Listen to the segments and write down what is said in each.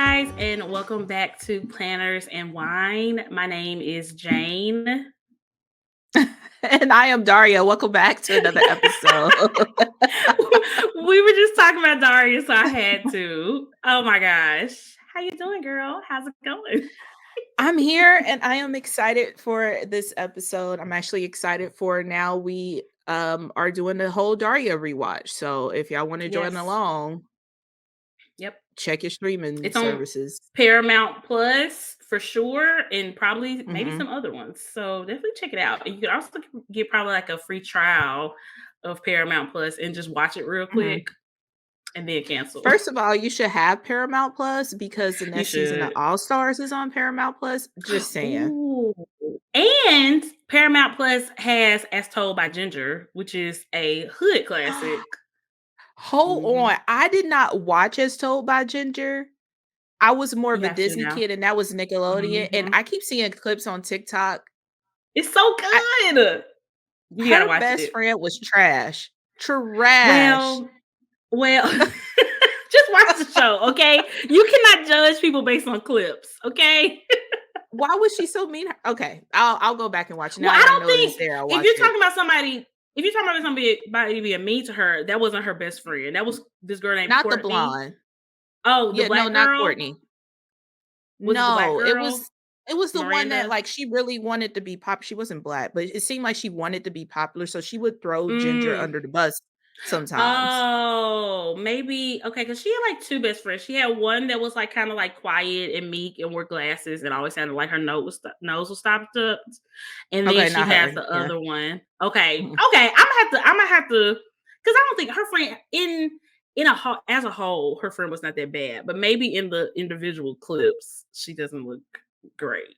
guys, and welcome back to Planners and Wine. My name is Jane. And I am Daria. Welcome back to another episode. We were just talking about Daria, so I had to. Oh my gosh. How you doing, girl? How's it going? I'm here and I am excited for this episode. I'm actually excited for now we are doing the whole Daria rewatch. So if y'all want to join Yes. along, Yep. check your streaming It's on services. Paramount Plus for sure, and probably maybe Mhm. some other ones. So definitely check it out. And you could also get probably like a free trial of Paramount Plus and just watch it real Mhm. quick and then cancel. First of all, you should have Paramount Plus because the You next season of should. All Stars is on Paramount Plus. Just saying. Ooh. And Paramount Plus has As Told by Ginger, which is a hood classic. Hold Mhm. on. I did not watch As Told by Ginger. I was more You of a have to Disney now. kid, and that was Nickelodeon, and Mhm. I keep seeing clips on TikTok. It's so I good. You gotta Her watch best it. friend was trash. Trash. Well, just watch the show, okay? You cannot judge people based on clips, okay? Why was she so mean? Okay, I'll go back and watch it. Well, Now I that I don't know it's think there, I'll if watch you're it. talking about somebody, if you're talking about somebody being mean to her, that wasn't her best friend. That was this girl named Not the Courtney. blonde. Oh, the Yeah, no, black not girl? Courtney. Was it the black No, it girl? was it was the one that, Miranda? like, she really wanted to be pop she wasn't black, but it seemed like she wanted to be popular, so she would throw Ginger Mm. under the bus sometimes. Oh, maybe okay, because she had like two best friends. She had one that was like kind of like quiet and meek and wore glasses and always sounded like her nose was stopped up. And then Okay, she not has her. the Yeah. other one. Okay, Mhm. okay. I'm gonna have to, because I don't think her friend as a whole, her friend was not that bad. But maybe in the individual clips, she doesn't look great.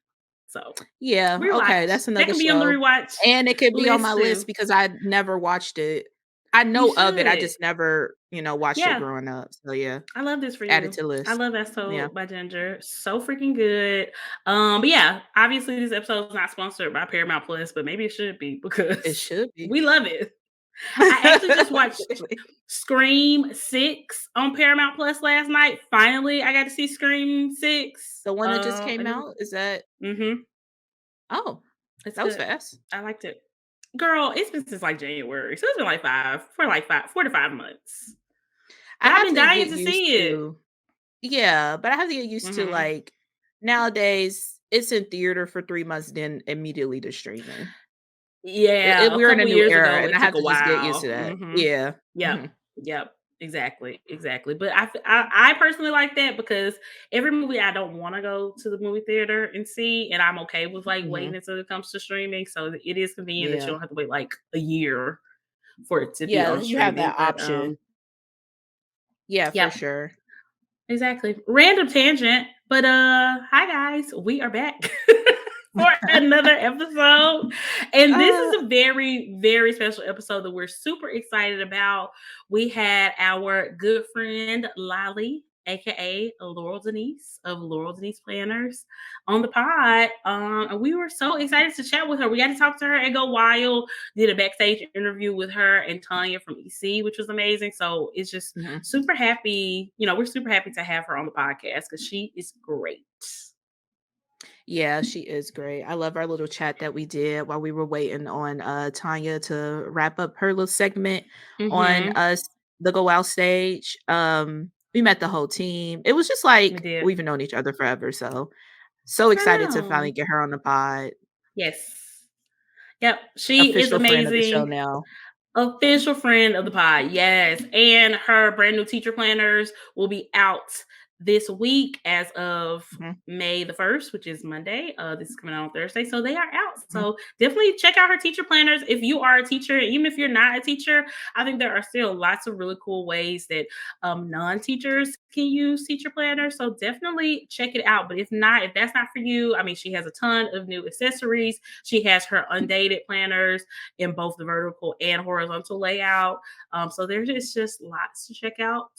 So Yeah, okay, rewatch. that's That another can be on the show, rewatch and it could be on my list list too. because I never watched it. I You know of it, I should. just never, watched it Yeah. growing up, so yeah, I love this for add it you. to the I list. love As Yeah, Told by Ginger. So freaking good. But yeah, obviously this episode is not sponsored by Paramount Plus, but maybe it should be it because should be. we love it. I actually just watched Scream 6 on Paramount Plus last night. Finally, I got to see Scream 6. The one that just came And it was out, is that mm-hmm. oh, It's that was good. fast. I liked it. Girl, it's been since like January. So it's been like 4 to 5 months. I But I've have been to dying get to used see it. to yeah, but I have to get used to, Mm-hmm. like, nowadays, it's in theater for 3 months, then immediately to streaming. Yeah, a We're in a couple new years era, ago, and it I took have a to just get used while. to that. Mhm. Yeah. Yep. Mhm. Yep. Exactly. But I personally like that because every movie I don't wanna go to the movie theater and see, and I'm okay with, like, waiting Mhm. until it comes to streaming, so it is convenient that you Yeah. don't have to wait, like, a year for it to be Yeah, on you have streaming, that but, option. Yeah, for yep. sure. Exactly. Random tangent, but hi guys, we are back for another episode. And this Uh, is a very, very special episode that we're super excited about. We had our good friend Lolly, aka Laurel Denise of Laurel Denise Planners, on the pod. And we were so excited to chat with her. We got to talk to her and go wild. Did a backstage interview with her and Tanya from EC, which was amazing. So it's just mhm. super happy. We're super happy to have her on the podcast because she is great. Yeah, she is great. I love our little chat that we did while we were waiting on, Tanya to wrap up her little segment on Mm-hmm. us the Go Out stage. We met the whole team. It was just We like did. we've known each other forever, so I excited to finally know. get her on the pod. Yes. Yep. She is Official friend of the show amazing. now. Official friend of the pod, yes. And her brand new teacher planners will be out this week as of Mhm, May the 1st, which is Monday. This is coming out on Thursday. So they are out. mhm. So definitely check out her teacher planners. If you are a teacher, even if you're not a teacher, I think there are still lots of really cool ways that non-teachers can use teacher planners. So definitely check it out. But if that's not for you, I mean, she has a ton of new accessories. She has her undated planners in both the vertical and horizontal layout. So there's just lots to check out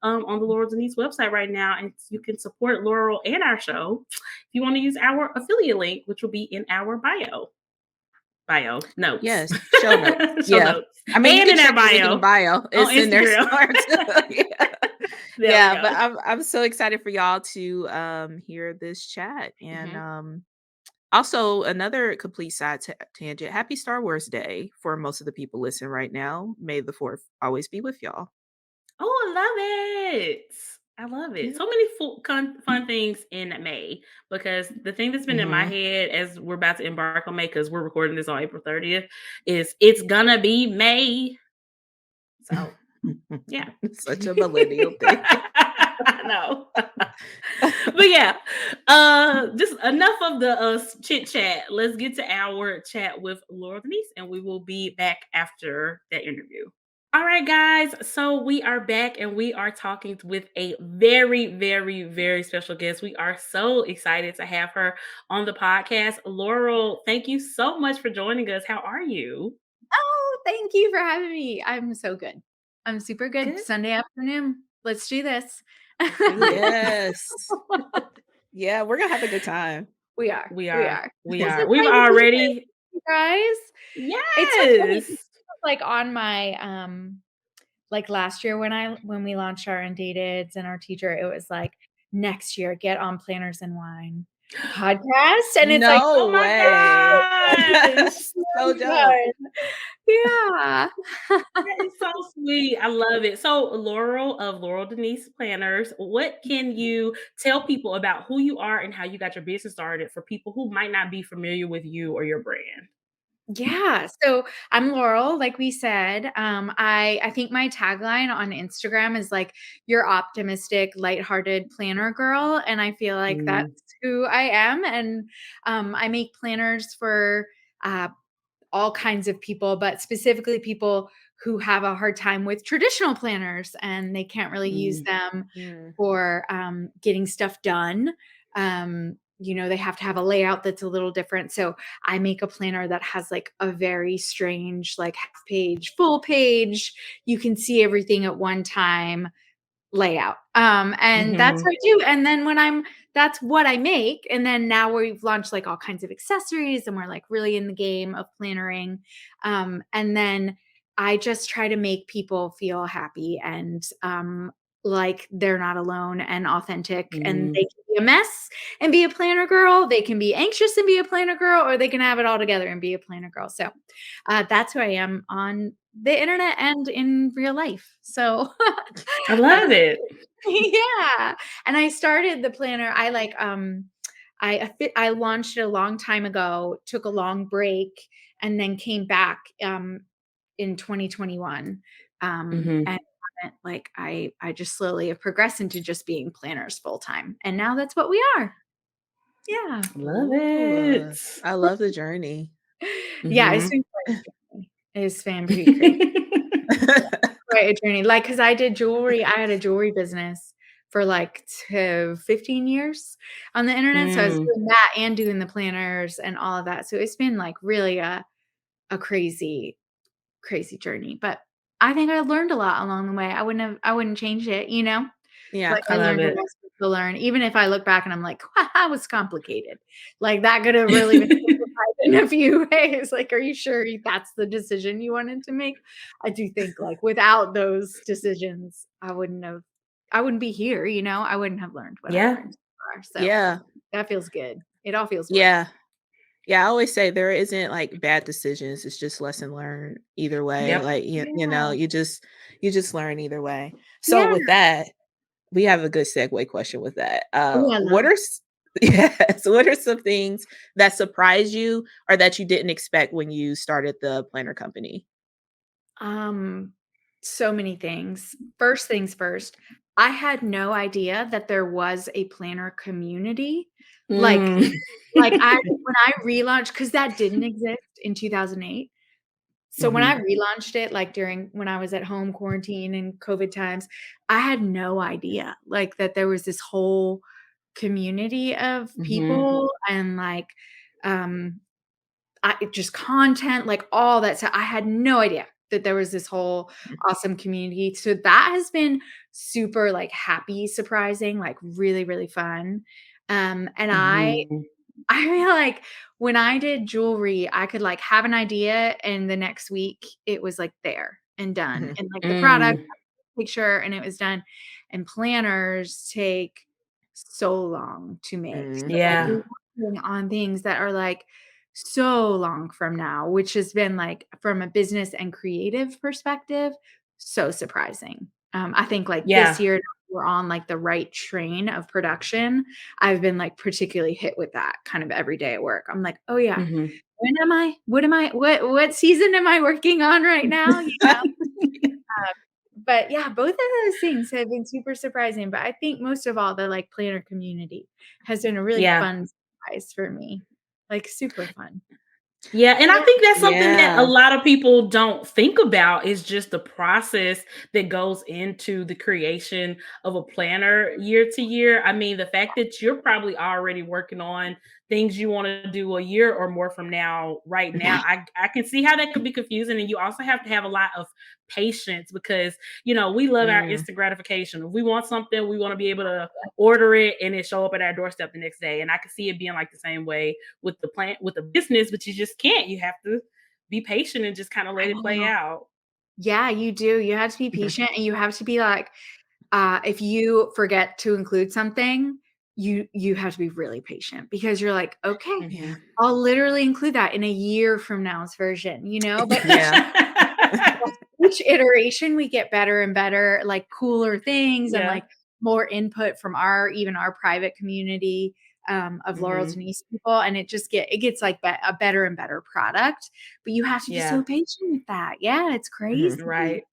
on the Laurel Denise website right now. And you can support Laurel and our show if you want to use our affiliate link, which will be in our bio. bio notes. Yes, show notes. Show Yeah. notes. I mean, you And can in our check the link in the bio bio. on It's in there Instagram. somewhere too. Yeah. There we Yeah, but go. I'm so excited for y'all to, hear this chat, and, Mhm. also another complete side tangent, happy Star Wars Day for most of the people listening right now. May the 4th always be with y'all. Oh, I love it. I love it. Yeah. So many fun things in May because the thing that's been in my Mhm. head as we're about to embark on May, because we're recording this on April 30th, is it's gonna be May. So, yeah. Such a millennial thing. I know. But yeah, just enough of the chit chat. Let's get to our chat with Laurel Denise, and we will be back after that interview. All right, guys. So we are back and we are talking with a very, very, very special guest. We are so excited to have her on the podcast. Laurel, thank you so much for joining us. How are you? Oh, thank you for having me. I'm so good. I'm super good. Good. Sunday afternoon. Let's do this. Let's do it. Yes. Yeah, we're gonna have a good time. We are. We We are. are. We This is are. We've my debut, already. you guys. It's so funny. Yes. This was like on my like last year when we launched our Undated and our teacher, it was like next year, get on Planners and Wine podcast. And it's like, Oh No my way. gosh. That's so dope. yeah. That is so sweet. I love it. So, Laurel of Laurel Denise Planners, what can you tell people about who you are and how you got your business started for people who might not be familiar with you or your brand? Yeah, so I'm Laurel, like we said. I think my tagline on Instagram is like your optimistic, lighthearted planner girl, and I feel like that's Mm, who I am. And I make planners for uh, all kinds of people, but specifically people who have a hard time with traditional planners and they can't really use mm, them Mm. for getting stuff done. They have to have a layout that's a little different. So I make a planner that has like a very strange, like half page, full page. You can see everything at one time layout. And that's mhm, what I do. And then that's what I make. And then now we've launched like all kinds of accessories and we're like really in the game of plannering. And then I just try to make people feel happy and like they're not alone and authentic, and mm. they can be a mess and be a planner girl. They can be anxious and be a planner girl, or they can have it all together and be a planner girl. So that's who I am on the internet and in real life. So I I love it. yeah, and I started the planner. I launched it a long time ago, took a long break, and then came back in 2021. Mhm. And like I just slowly have progressed into just being planners full time, and now that's what we are. Yeah, Love Ooh, it. I love the journey. yeah, it's Mhm. been quite a journey. It's been pretty crazy. Quite a journey, like, cause I did jewelry. I had a jewelry business for, like, 15 years on the internet, so I was Mm, doing that and doing the planners and all of that, so it's been, like, really a crazy, crazy journey, but I think I learned a lot along the way. I wouldn't change it, you know? Yeah. Like, I I love learned what it. I was supposed to learn, even if I look back and I'm like, "Wow, that was complicated." Like, that could have really been simplified in a few ways. Like, are you sure that's the decision you wanted to make? I do think, like, without those decisions, I wouldn't be here, you know? I wouldn't have learned what I Yeah. learned so far, so Yeah. that feels good. It all feels worth Yeah. Yeah, I always say there isn't, like, bad decisions, it's just lesson learned either way, Yep. like, Yeah. you just learn either way. So Yeah. with that, we have a good segue question with that. Oh, I What love are s Yes, what are some things that surprised you or that you didn't expect when you started the planner company? Um, so many things. First things first, I had no idea that there was a planner community. Like Mm. I when I relaunched, because that didn't exist in 2008. So when I Mhm. relaunched it, like during when I was at home quarantine and COVID times, I had no idea like that there was this whole community of Mhm. people and like um just content, like all that stuff. I had no idea that there was this whole awesome community. So that has been super like happy, surprising, like really, really fun. And I Mhm. I feel like when I did jewelry, I could like have an idea and the next week it was like there and done. Mhm. And like the product Mm, picture and it was done. And planners take so long to make. So like Mhm. yeah. you're working on things that are like so long from now, which has been like from a business and creative perspective, so surprising. I think like this Yeah. year we're on like the right train of production. I've been like particularly hit with that kind of every day at work. I'm like, oh yeah, Mhm. when am I? What season am I working on right now? You know? But yeah, both of those things have been super surprising, but I think most of all, the, like, planner community has been a really Yeah. fun surprise for me, like, super fun. Yeah, and I Yeah. think that's something that a Yeah. lot of people don't think about is just the process that goes into the creation of a planner year to year. I mean, the fact that you're probably already working on things you want to do a year or more from now, right Yeah. now, I can see how that could be confusing. And you also have to have a lot of patience because, we love our Mm. instant gratification. If we want something, we want to be able to order it and it show up at our doorstep the next day. And I can see it being like the same way with the plant with the business, but you just can't. You have to be patient and just kind of let I it play know. out. Yeah, you do. You have to be Mhm. patient and you have to be like, if you forget to include something, you have to be really patient because you're like, "Okay, Yeah. Mhm. I'll literally include that in a year from now's version," you know? But Yeah. each iteration we get better and better, like cooler things and Yeah. like more input from even our private community of Laurel Mhm. Denise people, and it gets like a better and better product. But you have to be so Yeah. patient with that. Yeah, it's Mhm. crazy. Right.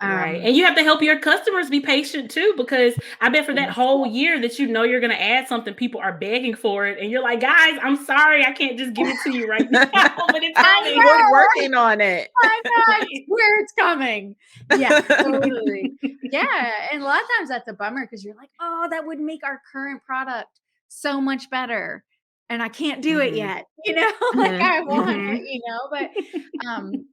Right. Um, And you have to help your customers be patient too, because I bet for that yes. whole year that you're going to add something, people are begging for it. And you're like, guys, I'm sorry, I can't just give it to you right now, but it's I coming. We're know. working on it. I know, I swear it's coming. Yeah, totally. Yeah, and a lot of times that's a bummer because you're like, "Oh, that would make our current product so much better, and I can't do it Mhm. yet," you know? Like, Mhm. I want it, Mhm. but,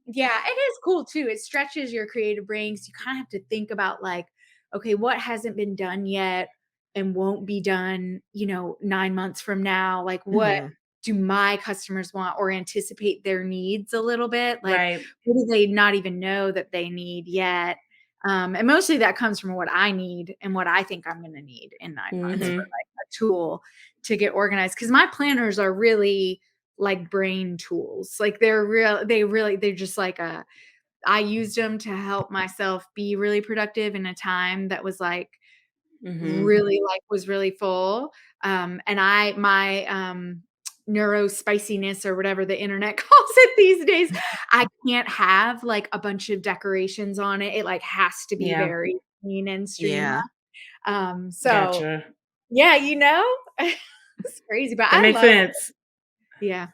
yeah, it is cool too. It stretches your creative brains. You kinda have to think about, like, okay, what hasn't been done yet and won't be done, 9 months from now? Like, what Mhm. do my customers want or anticipate their needs a little bit? Like, Right. what do they not even know that they need yet? And mostly that comes from what I need and what I think I'm gonna need in 9 months for, Mhm. like, a tool to get organized. Because my planners are really like brain tools. Like, they're just like a I used them to help myself be really productive in a time that was, like, Mhm. really life was really full. And my neuro spiciness or whatever the internet calls it these days, I can't have like a bunch of decorations on it. It like has to be Yeah. very clean and streamlined. Yeah. So Gotcha. yeah, it's crazy, but That I makes love it. sense. Yeah.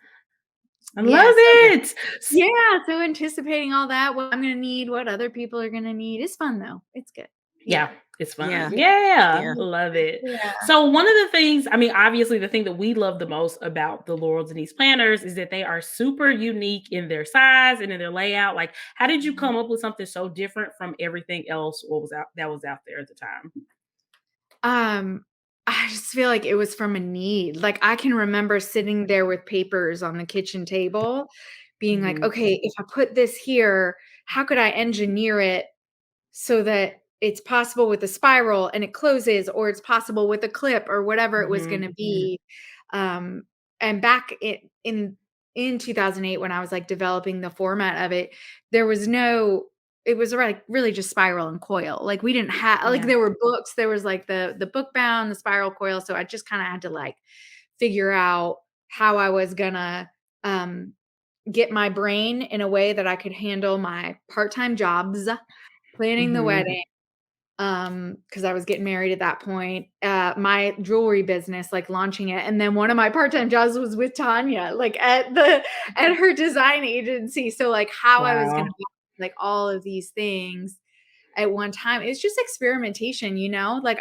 I Yeah. love So Yeah. it. yeah. So anticipating all that, what I'm gonna need, what other people are gonna need. It's fun though. It's good. Yeah. Yeah, it's fun. Yeah. Yeah, Yeah. love it. Yeah. So one of the things, I mean, obviously the thing that we love the most about the Laurel Denise planners is that they are super unique in their size and in their layout. Like, how did you come up with something so different from everything else what was out there at the time? Um, I just feel like it was from a need. Like, I can remember sitting there with papers on the kitchen table being like, Mhm. "Okay, if I put this here, how could I engineer it so that it's possible with a spiral and it closes, or it's possible with a clip or whatever it was Mhm. gonna be." Um, and back in 2008 when I was, like, developing the format of it, there was no it was, like, really just spiral and coil. Like, we didn't have like, Yeah. there were books, there was, like, the book bound, the spiral coil, so I just kinda had to, like, figure out how I was gonna, um, get my brain in a way that I could handle my part-time jobs, planning the Mhm. wedding, because I was getting married at that point, my jewelry business, like, launching it, and then one of my part-time jobs was with Tanya, like, at her design agency, so, like, how I was gonna Wow. balance, like, all of these things at one time, it's just experimentation, like,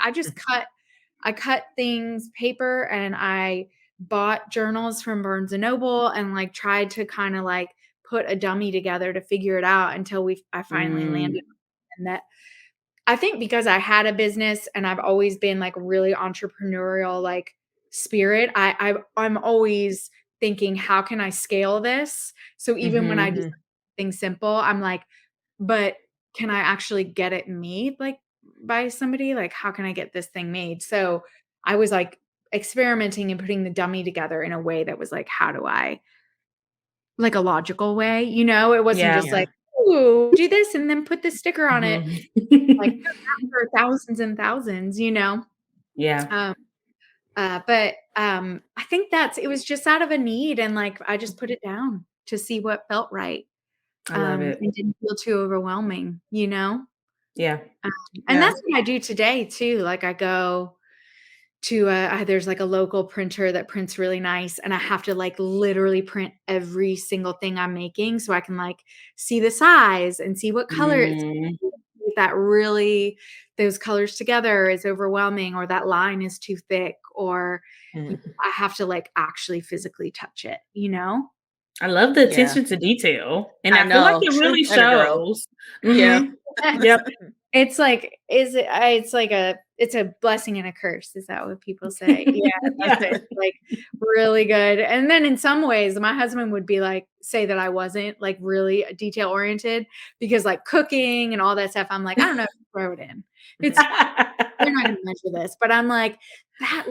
I cut things paper, and I bought journals from Barnes& and Noble and, like, tried to kinda, like, put a dummy together to figure it out until I finally Mm. landed and that I think because I had a business and I've always been, like, really entrepreneurial, like, spirit, I'm always thinking, how can I scale this? So even when I do Mhm. things simple, I'm like, but can I actually get it made like by somebody? Like, how can I get this thing made? So I was like experimenting and putting the dummy together in a way that was like, how do I like a logical way, you know? It wasn't Yeah. just Yeah. like, "Ooh, do this and then put this sticker on it." Mhm. Like, for thousands and thousands, you know? Yeah, Um, but I think it was just out of a need and, like, I just put it down to see what felt right, I love it. and didn't feel too overwhelming, you know? Yeah. Um, and Yeah. that's what I do today too, like, I go to there's like a local printer that prints really nice and I have to like literally print every single thing I'm making so I can like see the size and see what color it's Mm. that really those colors together is overwhelming or that line is too thick or Mm. I have to like actually physically touch it, you know? I love the Yeah. attention to detail, and I I feel like know. it True really planner girl. shows. Yeah. Mhm. Yep. It's like, it's like it's a blessing and a curse. Is that what people say? Yeah, that's Yeah. it. It's like really good. And then in some ways, my husband would be like, say that I wasn't like really detail oriented because like cooking and all that stuff, I'm like, I don't know, throw it in. It's We're not gonna measure this, but I'm like, that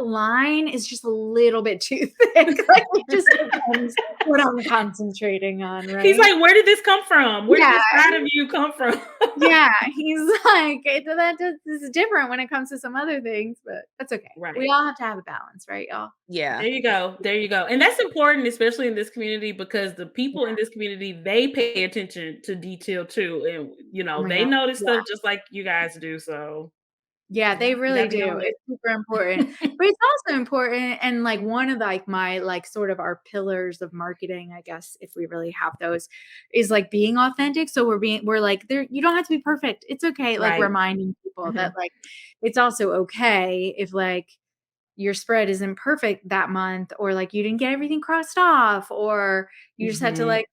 line is just a little bit too thick. Like, it just depends what I'm concentrating on, He's right? like, "Where did this come from? Where did Yeah. this side of you come from?" Yeah, he's like, this is different when it comes to some other things, but that's okay. We Right. all have to have a balance, right, y'all? Yeah. There you go. There you go. And that's important, especially in this community, because the people in this community, they pay attention to detail too. And, Oh my they god. notice Yeah. stuff just like you guys do. So Yeah, they you really gotta be do. on It's super important. it. But it's also important and like one of like my like sort of our pillars of marketing, I guess, if we really have those, is like being authentic. So we're like there you don't have to be perfect. It's okay. Like Right. reminding people that Mhm. like it's also okay if like your spread isn't perfect that month or like you didn't get everything crossed off or you just had to Mhm. like,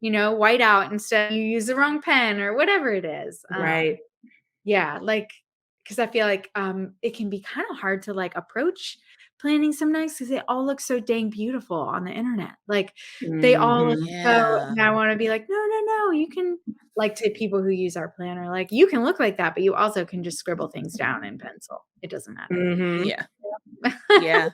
white out instead you use the wrong pen or whatever it is. Right. Yeah, like, because I feel like, it can be kinda hard to, like, approach planning sometimes because they all look so dang beautiful on the internet. Like, they all look Mhm. so Yeah. and I wanna be like, "No, no, no, you can" like, to people who use our planner, like, "You can look like that, but you also can just scribble things down in pencil. It doesn't matter." Mhm. Yeah. Yeah.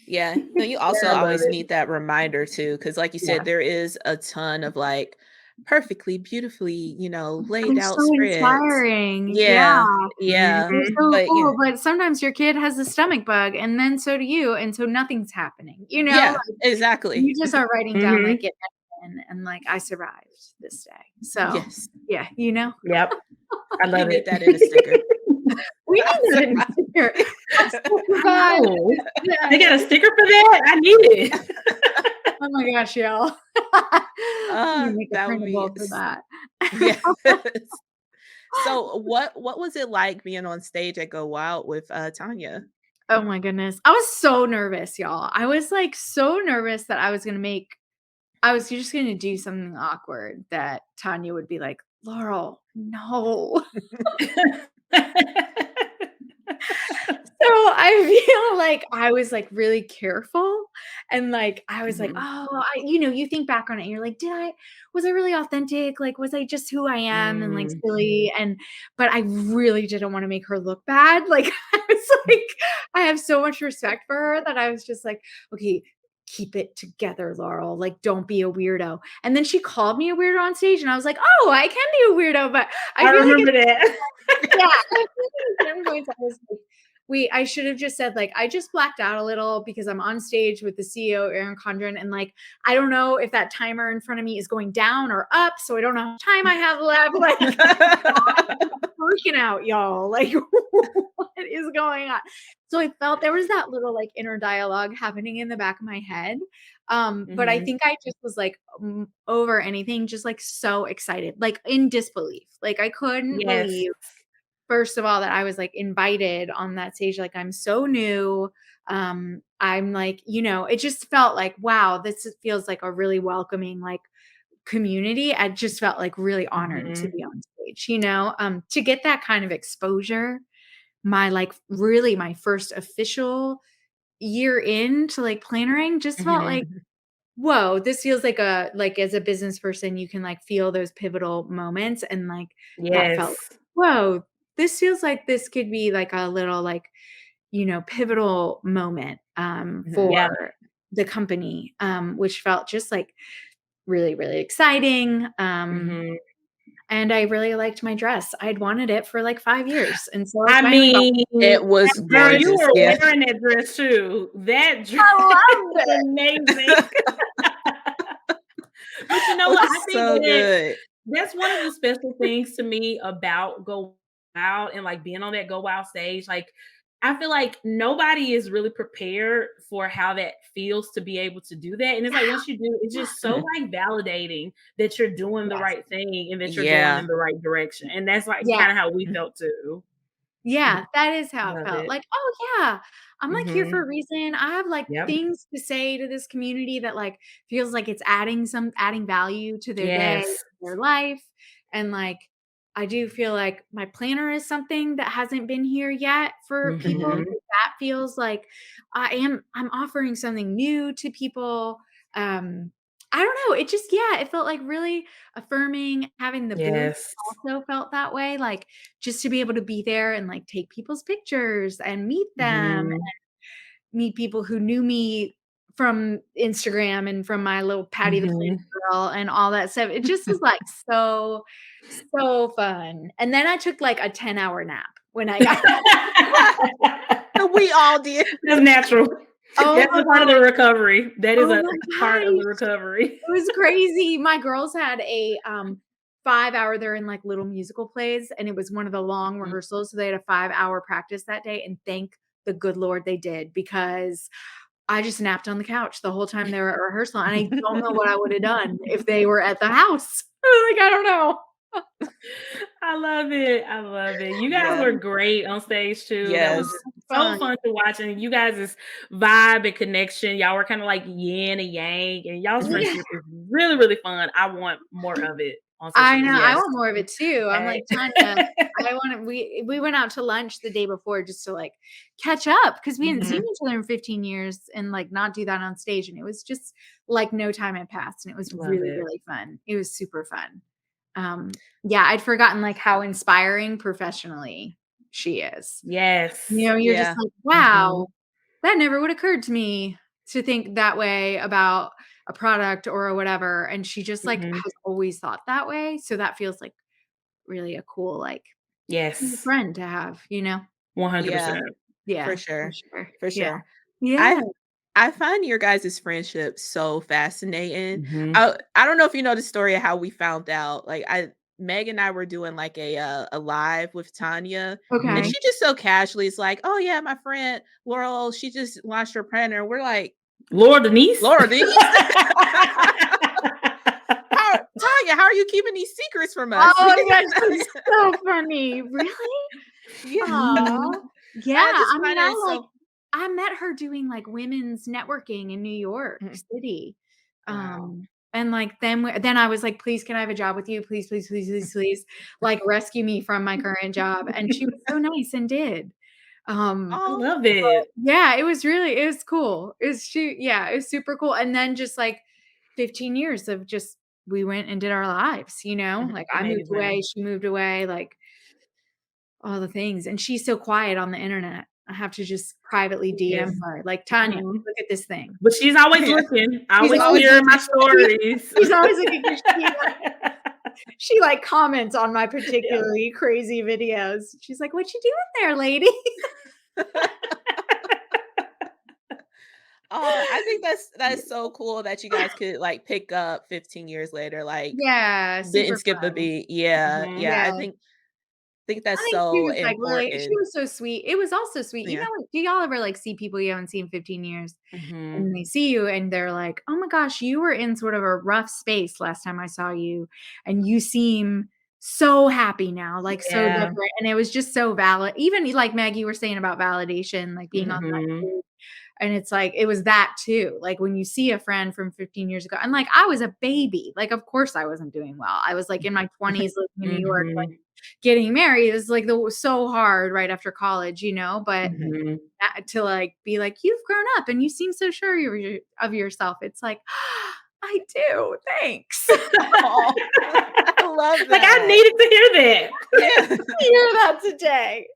Yeah. No, you also I love always it. need that reminder too, because like you said, Yeah. there is a ton of like perfectly, beautifully, laid They're out so spreads. inspiring. Yeah. Yeah. Yeah. They're Mhm. so But cool, but sometimes your kid has a stomach bug, and then so do you, and so nothing's happening, you know? yeah, exactly. You just are writing down, like, Mhm. "Get and, like, I survived this day." So, Yes. yeah, you know? Yep. I We love need it. that in a sticker. We I need that in survived. a sticker. I I survived know. this They got a day. sticker for that? I need it. Oh my gosh, y'all. I'm gonna make a That would be printable for that. yes. So what was it like being on stage at Go Wild with Tanya? Oh my goodness. I was so nervous, y'all. I was, like, so nervous that I was just gonna do something awkward that Tanya would be like, "Laurel, no." So I feel like I was, like, really careful and, like, I was like, Mhm. "Oh," you think back on it and you're like, was I really authentic? Like, was I just who I am and, like, Mm. silly?" But I really didn't wanna make her look bad. Like, I was like I have so much respect for her that I was just like, "Okay, keep it together, Laurel. Like, don't be a weirdo." And then she called me a weirdo on stage and I was like, "Oh, I can be a weirdo," but I I feel like remember that. yeah, I feel like at certain points I was like, I should have just said, like, I just blacked out a little because I'm on stage with the CEO, Aaron Condren, and like, I don't know if that timer in front of me is going down or up, so I don't know how much time I have left. Like, freaking out, y'all. Like, what is going on? So I felt there was that little like inner dialogue happening in the back of my head. But I Mhm. think I just was like over anything, just like so excited, like in disbelief. Like I couldn't Yes. believe first of all that I was like invited on that stage. Like I'm so new. I'm like, it just felt like, wow, feels like a really welcoming, like community. I just felt like really honored to Mhm. be on stage, to get that kind of exposure my like really my first official year into like plannering just felt Mhm. like, whoa, this feels like like as a business person, you can like feel those pivotal moments and like that felt, Yes. whoa, this feels like this could be like a little like, pivotal moment Mhm. Yeah. for the company, which felt just like really, really exciting. Mhm. And I really liked my dress. I'd wanted it for like 5 years. And so I I finally got mean, It was girl, you gorgeous. were Yeah. wearing that dress too. That dress I loved is it. amazing. But you know It what? was I think so that good. that's one of the special things to me about Go Wild and like being on that Go Wild stage. Like, I feel like nobody is really prepared for how that feels to be able to do that. And it's like once you do, it's just so like validating that you're doing the Yes. right thing and that you're going Yeah. in the right direction. And that's like Yeah. kind of how we felt too. Yeah, that is how it Love felt. it. Like, "Oh, yeah, I'm, like, here for Mhm. a reason. I have, like, Yep. things to say to this community that, like, feels like it's adding value to their day, Yes. their life." And, like, I do feel like my planner is something that hasn't been here yet for people. Mhm. So that feels like I'm offering something new to people. Um, I don't know, it just yeah, it felt, like, really affirming. Having the booth Yes. also felt that way, like, just to be able to be there and, like, take people's pictures and meet them, Mhm. meet people who knew me from Instagram and from my little Patty the Planner Mhm. girl and all that stuff. It just was, like, so, so fun. And then I took, like, a 10-hour nap when I got We all did. That's natural. Oh That's my a part of god. the recovery. That is Oh a my part of the gosh. recovery. It was crazy. My girls had a, 5-hour they're in, like, little musical plays, and it was one of the long Mhm. rehearsals, so they had a 5-hour practice that day, and thank the good Lord they did, because I just napped on the couch the whole time they were at rehearsal, and I don't know what I would have done if they were at the house. Like, I don't know. I love it. I love it. You guys Yeah. were great on stage too. That was Yes. just so Fun. fun to watch. And you guys' vibe and connection, y'all were kind of like yin and yang, and y'all's Yeah. friendship is really, really fun. I want more of it on social I know, media. I Yes. want more of it too. I'm Okay. like, "Tanya, I wanna." We went out to lunch the day before just to, like, catch up because we hadn't seen Mhm. each other in 15 years and, like, not do that on stage, and it was just like no time had passed, and it was Love really, it. really fun. It was super fun. Yeah, I'd forgotten, like, how inspiring professionally she is. Yes. You're just Yeah. like, Mhm. "Wow, that never would occurred to me to think that way about a product or whatever," and she just, like, Mhm. has always thought that way, so that feels like really a cool, like, cool Yes. friend to have, you know? Yeah. 100%. For Yeah, for sure. sure. For Yeah. sure. Yeah. I I find your guys' friendship so fascinating. Mhm. I don't know if you know the story of how we found out. Like Meg and I were doing like a live with Tanya, and Okay. Mhm. she just so casually is like, "Oh yeah, my friend Laurel, she just launched her printer." We're like, Laura Denise? "Laura Denise, how Tanya, how are you keeping these secrets from Oh us?" my gosh, that's so funny. Really? Yeah, Aw. Yeah, I just I mean, find it so. I met her doing, like, women's networking in New York Mhm. City, Wow. and, like, then I was like, "Please, can I have a job with you? Please, please, please, please, please, like, rescue me from my current job," and she was so nice and did. I Oh, love it. Yeah, it was cool. It was super cool, and then just, like, 15 years of just we went and did our lives, you know? Like, I moved away, Amazing. she moved away, like, all the things, and she's so quiet on the internet. I have to just privately Yes. DM her, like, "Tanya, Mhm. look at this thing." But she's always yeah. looking. I She's always always see her in my looking. stories. She's always looking 'cause she, like, comments on my Yeah. particularly crazy videos. She's like, "What you doing there, lady?" Oh, I think that's so cool that you guys could like pick up 15 years later, like Yeah, didn't super skip a fun. beat. Yeah, Mhm. yeah. Yeah. I think I that's think she so was, like, really she important. was so sweet. It was also sweet. You Yeah. know, do y'all ever, like, see people you haven't seen in 15 years, Mhm. and they see you and they're like, "Oh my gosh, you were in sort of a rough space last time I saw you, and you seem so happy now, like, so Yeah. different," and it was just so valid. Even like Maggie were saying about validation, like, being on that Mhm. stage, and it's like, it was that too. Like, when you see a friend from 15 years ago and, like, I was a baby. Like, of course I wasn't doing well. I was, like, in my 20s living in New York, like, Mhm. getting married is like so hard right after college, but Mhm. to like be like, you've grown up and you seem so sure of yourself. It's like, I do. Thanks. Aw, I love Like, I that. needed to hear that. Yeah. Hear that today.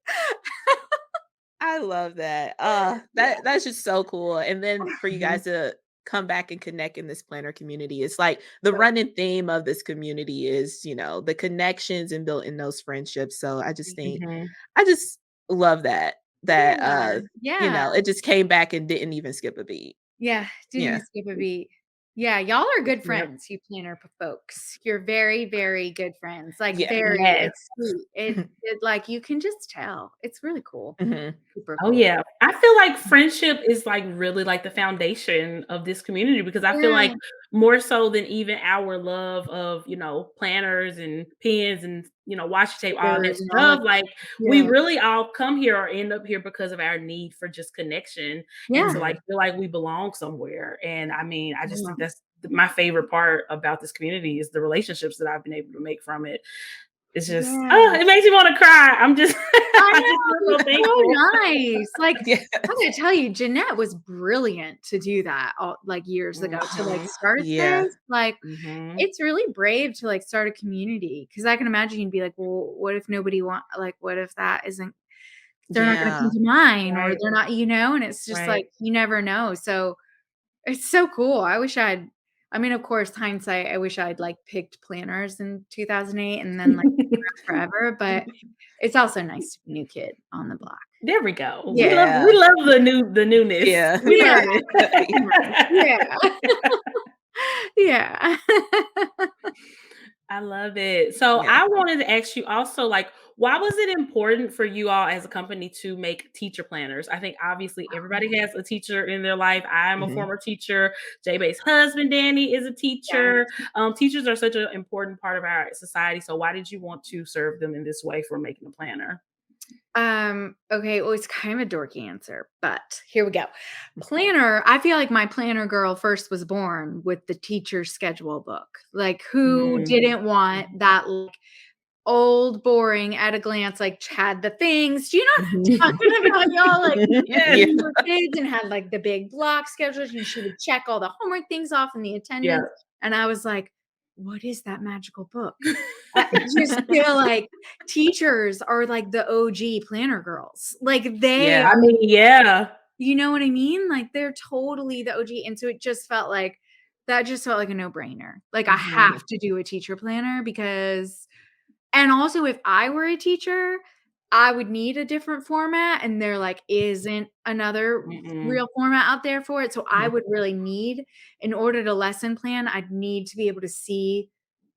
I love that. Yeah. That's just so cool. And then for you Mhm. guys to come back and connect in this planner community, it's like the So running theme of this community is, the connections and building those friendships. So Mhm. I just love that yeah. that Yeah. it just came back and didn't even skip a beat. Yeah, didn't Yeah. even skip a beat. Yeah, y'all are good Yep. friends, you planner folks. You're very, very good friends. Like Yeah. very, Yes. it's sweet. It like you can just tell. It's really cool. Mhm. Super Oh, cool. yeah. I feel like friendship is, like, really, like, the foundation of this community because I feel Yeah, like more so than even our love of, planners and pens and, washi tape, all that stickers and all that. stuff, like, we Yeah. really all come here or end up here because of our need for just connection and to, Yeah. like, Mhm. feel like we belong somewhere, and, I mean, I just Yeah. think that's my favorite part about this community is the relationships that I've been able to make from it. It's just Yeah. it makes me wanna cry. I'm just I I just know, feel so it's thankful. so nice. Like, I Yes. gotta tell you, Jeanette was brilliant to do that all like years ago to like Mhm. start Yeah. this. Like, Mhm. it's really brave to like start a community because I can imagine you'd be like, well, what if nobody what if that isn't they're not gonna come Yeah. to mine or Right, they're not, and it's just right. like you never know. So it's so cool. I mean, of course, hindsight, I wish I'd like picked planners in 2008 and then like forever, but it's also nice to be a new kid on the block. There we go. We love Yeah. we love the newness. Yeah. We Yeah, love it. yeah, yeah. I love it. So Yeah. I wanted to ask you also, like, why was it important for you all as a company to make teacher planners? I think obviously everybody has a teacher in their life. I'm a Mhm. former teacher. J-Bay's husband, Danny, is a Yeah. teacher. Teachers are such an important part of our society. So why did you want to serve them in this way for making a planner? Okay, well, it's kind of a dorky answer, but here we go. Planner, I feel like my planner girl first was born with the teacher schedule book. Like, who Mm. didn't want that like old, boring, at a glance, like had the things. Do you know Mhm. talking about y'all like Yes. Yeah. when you were kids and had like the big block schedules and she would check all the homework things off and the Yeah. attendance. And I was like, what is that magical book? I just feel like teachers are like the OG planner girls. Like they Yeah. I are, mean, yeah. you know what I mean? Like they're totally the OG. And so it just felt like that just felt like a no-brainer. Like I Mhm. have to do a teacher planner because and also, if I were a teacher, I would need a different format, and there, like, isn't another Mm-mm. real format out there for it, so I Mhm. would really need in order to lesson plan, I'd need to be able to see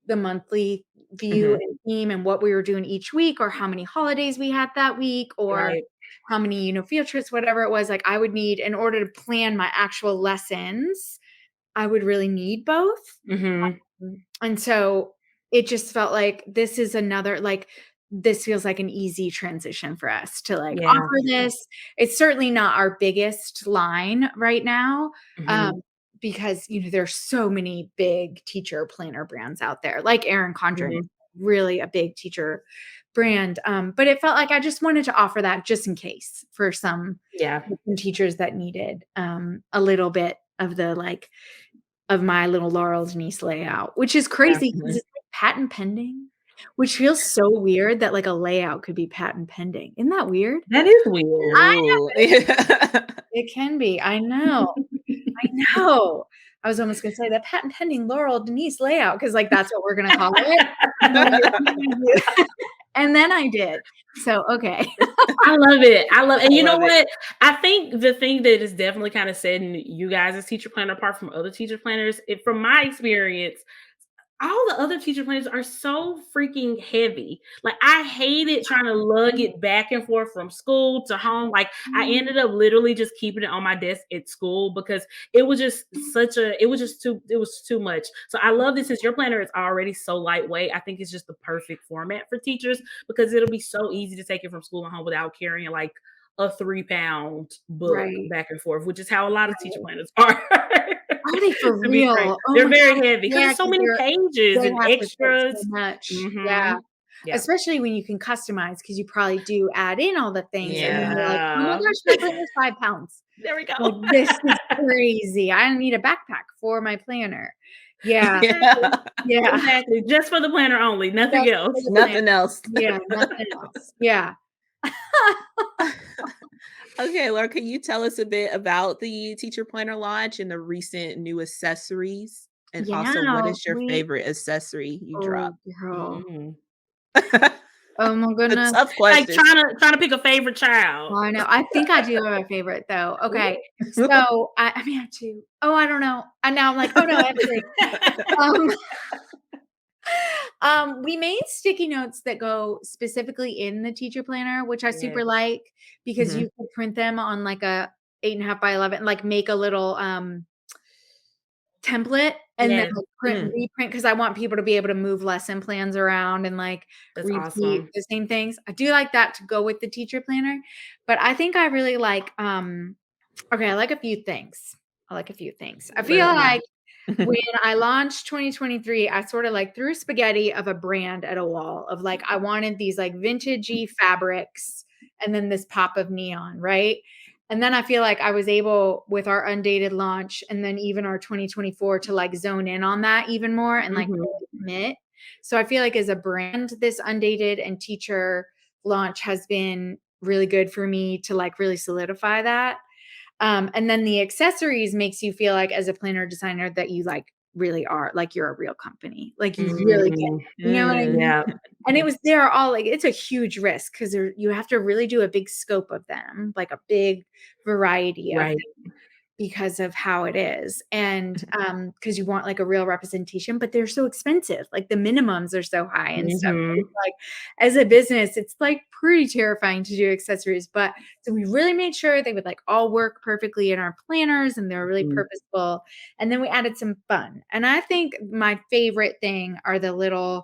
the monthly view Mhm. and theme and what we were doing each week or how many holidays we had that week or Right. how many, field trips, whatever it was, like, I would need in order to plan my actual lessons, I would really need both. Mhm. And so it just felt like this is another like this feels like an easy transition for us to like Yeah. offer this. It's certainly not our biggest line right now. Mhm. Um, because there's so many big teacher planner brands out there, like Erin Condren, Mhm. really a big teacher brand. But it felt like I just wanted to offer that just in case for Yeah. some teachers that needed a little bit of the like of my little Laurel Denise layout, which is Yeah. crazy because Mhm. it's like patent pending, which feels so weird that like a layout could be patent pending. Isn't that weird? That is weird. I Ooh. Yeah. it can be. I know. I know. I was almost gonna say the patent pending Laurel Denise layout because like that's what we're gonna call it. And then and then I did. So okay. I love it. I love and I you know love it. what? I think the thing that is definitely kinda setting you guys as teacher planner apart from other teacher planners, from my experience, all the other teacher planners are so freaking heavy. Like, I hated trying to lug it back and forth from school to home. Like, I ended up literally just keeping it on my desk at school because it was too much. So I love this since your planner is already so lightweight. I think it's just the perfect format for teachers because it'll be so easy to take it from school and home without carrying like a 3-pound book Right. back and forth, which is how a lot of teacher planners are. Are they for To be frank, real? Oh they're my very god. heavy because Yeah, there's so because many pages they and have to fit so extras. much. Yeah. Mhm. Yeah. especially when you can customize because you probably do add in all the things and then you're like, oh my Yeah. gosh, my planner's 5 pounds. There we Like, go. this is crazy. I need a backpack for my planner. Yeah. Yeah. Yeah. Exactly. Just for the planner only, nothing Just else. for the planner. Nothing else. Yeah, nothing else. Yeah. Okay, Laura, can you tell us a bit about the teacher planner launch and the recent new accessories? And also, what Yeah, is your favorite accessory you oh, dropped? girl. Mm. Oh my The goodness. tough Like question. trying to pick a favorite child. Oh, I know. I think I do have a favorite though. Okay. Ooh. So I mean, I have two. Oh, I don't know. And now I'm like, oh no, I have three. Um, we made sticky notes that go specifically in the teacher planner, which I super Yes. like because Mhm. you could print them on like a 8.5 by 11, like make a little template and then Yes. like Mm. reprint because I want people to be able to move lesson plans around and like That's repeat awesome. the same things. I do like that to go with the teacher planner, but I think I really like okay, I like a few things. I feel Let us know. like when I launched 2023, I sort of like threw spaghetti of a brand at a wall of like, I wanted these like vintagey fabrics and then this pop of neon, right? And then I feel like I was able with our undated launch and then even our 2024 to like zone in on that even more and like Mhm. really commit. So I feel like as a brand, this undated and teacher launch has been really good for me to like really solidify that. And then the accessories makes you feel like as a planner designer that you like really are like you're a real company. Like you really get Mm. it. You know what I mean? Yeah. And it was they're all like it's a huge risk because you have to really do a big scope of them, like a big variety of Right. because of how it is and because you want like a real representation but they're so expensive like the minimums are so high and stuff so Mhm. it's like as a business it's like pretty terrifying to do accessories but so we really made sure they would like all work perfectly in our planners and they're really Mhm. purposeful and then we added some fun and I think my favorite thing are the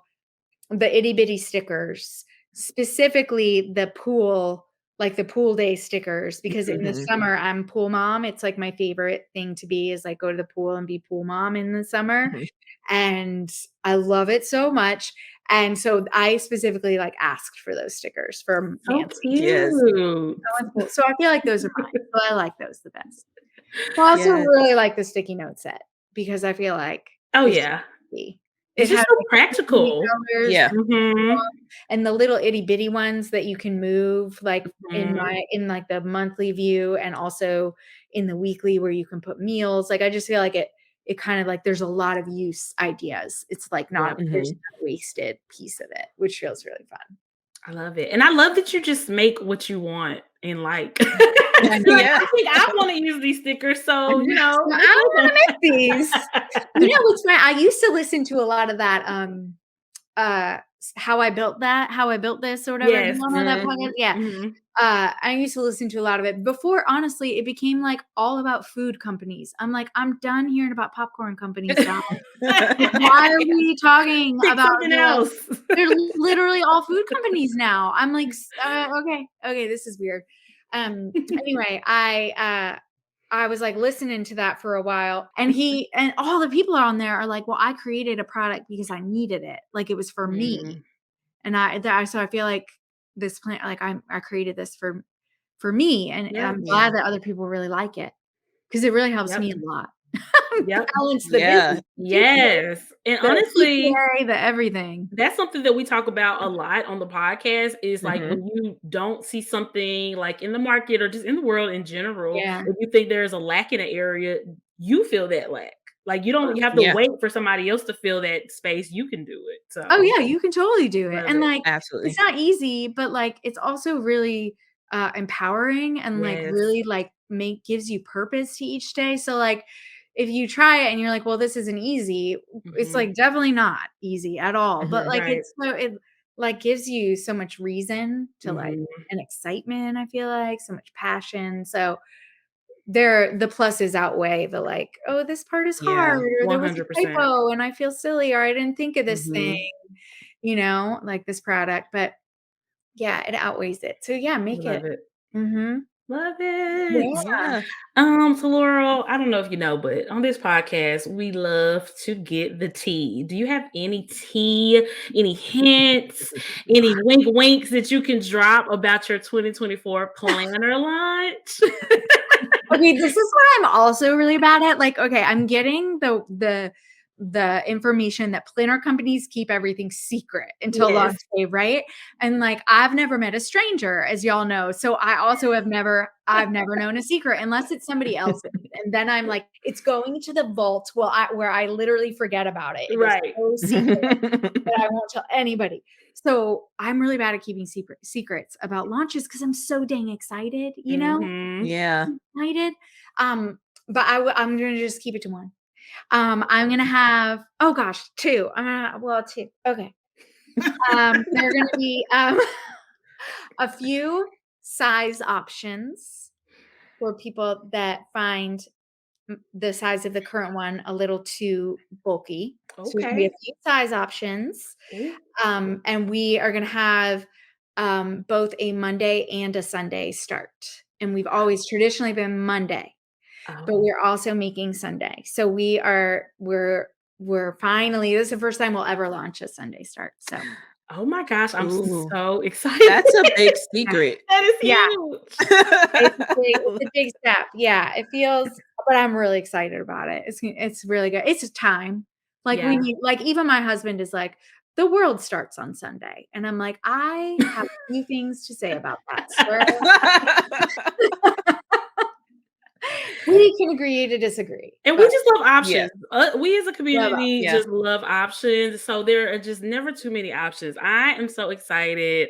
itty bitty stickers, specifically the pool day stickers, because in the Mhm. summer I'm pool mom. It's like my favorite thing to be is like go to the pool and be pool mom in the summer. Mhm. And I love it so much. And so I specifically like asked for those stickers for So Nancy. Yes. cute. So I feel like those are mine. So I like those the best. I also Yes. really like the sticky note set because I feel like Oh, it's yeah. easy. It It's just has so like pretty practical. colors Yeah. Mhm. and the little itty bitty ones that you can move like Mhm. in like the monthly view and also in the weekly where you can put meals. Like I just feel like it kind of like there's a lot of use ideas. It's like Yeah. there's Mhm. not a wasted piece of it, which feels really fun. I love it. And I love that you just make what you want and like. Yeah, I You're like, know. Yeah. I think I want to use these stickers. I So, know. So make I want to them. make these. You know what's funny? I used to listen to a lot of that how I built this or whatever. Do you Yes. know that Mhm. podcast? Yeah. Mhm. I used to listen to a lot of it before, honestly, it became like all about food companies. I'm like, I'm done hearing about popcorn companies, guys. Like, why are we talking Pick about something else. they're literally all food companies now. I'm like, okay, this is weird. Anyway, I was like listening to that for a while and all the people on there are like, well, I created a product because I needed it. Like it was for me. Mhm. And so I feel like this plant, like I created this for me, and Yep. I'm Yeah. glad that other people really like it because it really helps Yep. me a lot. Yep. Balance the Yeah. business, Yes. And the honestly, CPA, the everything. that's something that we talk about a lot on the podcast is like Mhm. when you don't see something like in the market or just in the world in general, Yeah. if you think there's a lack in an area, you feel that lack. Like you have to Yeah. wait for somebody else to fill that space. You can do it. Oh, So yeah, you can totally do it, love and, it. like, it's Absolutely. not easy, but, like, it's also really, empowering and, like, Yes. really, like, gives you purpose to each day, so, like, if you try it and you're like, "Well, this isn't easy," it's, Mhm. like, definitely not easy at all, but, Mhm. like, Right. like, gives you so much reason to, like Mhm. and excitement, I feel like, so much passion, so the pluses outweigh the, like, "Oh, this part is hard," Yeah. or, "There was a 100%. typo, and I feel silly," or, "I didn't think of this thing." Mhm. Like this product, but yeah, it outweighs it. So yeah, I make it. love it. Mhm. Love it. Yeah. Yeah. So Laurel, I don't know if you know, but on this podcast, we love to get the tea. Do you have any tea, any hints, any wink winks that you can drop about your 2024 planner launch? Okay, this is what I'm also really bad at. Like, okay, I'm getting the information that planner companies keep everything secret until Yes. launch day, right? And like I've never met a stranger, as y'all know. So I also I've never known a secret unless it's somebody else's. And then I'm like, it's going to the vault where I literally forget about it. It is Right. so secret that I won't tell anybody. So I'm really bad at keeping secrets about launches because I'm so dang excited, you know? Mhm. Yeah. Excited. But I'm gonna just keep it to one. I'm gonna have oh gosh, two. Two. Okay. There are gonna be a few size options for people that find the size of the current one a little too bulky. So there's gonna be a Okay. few size options. Ooh. And we are gonna have both a Monday and a Sunday start. And we've always traditionally been Monday, but Oh. we're also making Sunday. So we're finally this is the first time we'll ever launch a Sunday start. So Oh my gosh, I'm Ooh, so excited. that's a big yeah. secret. That is Yeah. huge. It's a big step. Yeah, it feels but I'm really excited about it. It's really good. It's just time. Like we Yeah. need like even my husband is like, "The world starts on Sunday." And I'm like, "I have a few things to say about that, sir." We can agree to disagree, And we but just love Yeah, options. We as a love community yeah. just love options. So there are just never too many options. I am so excited.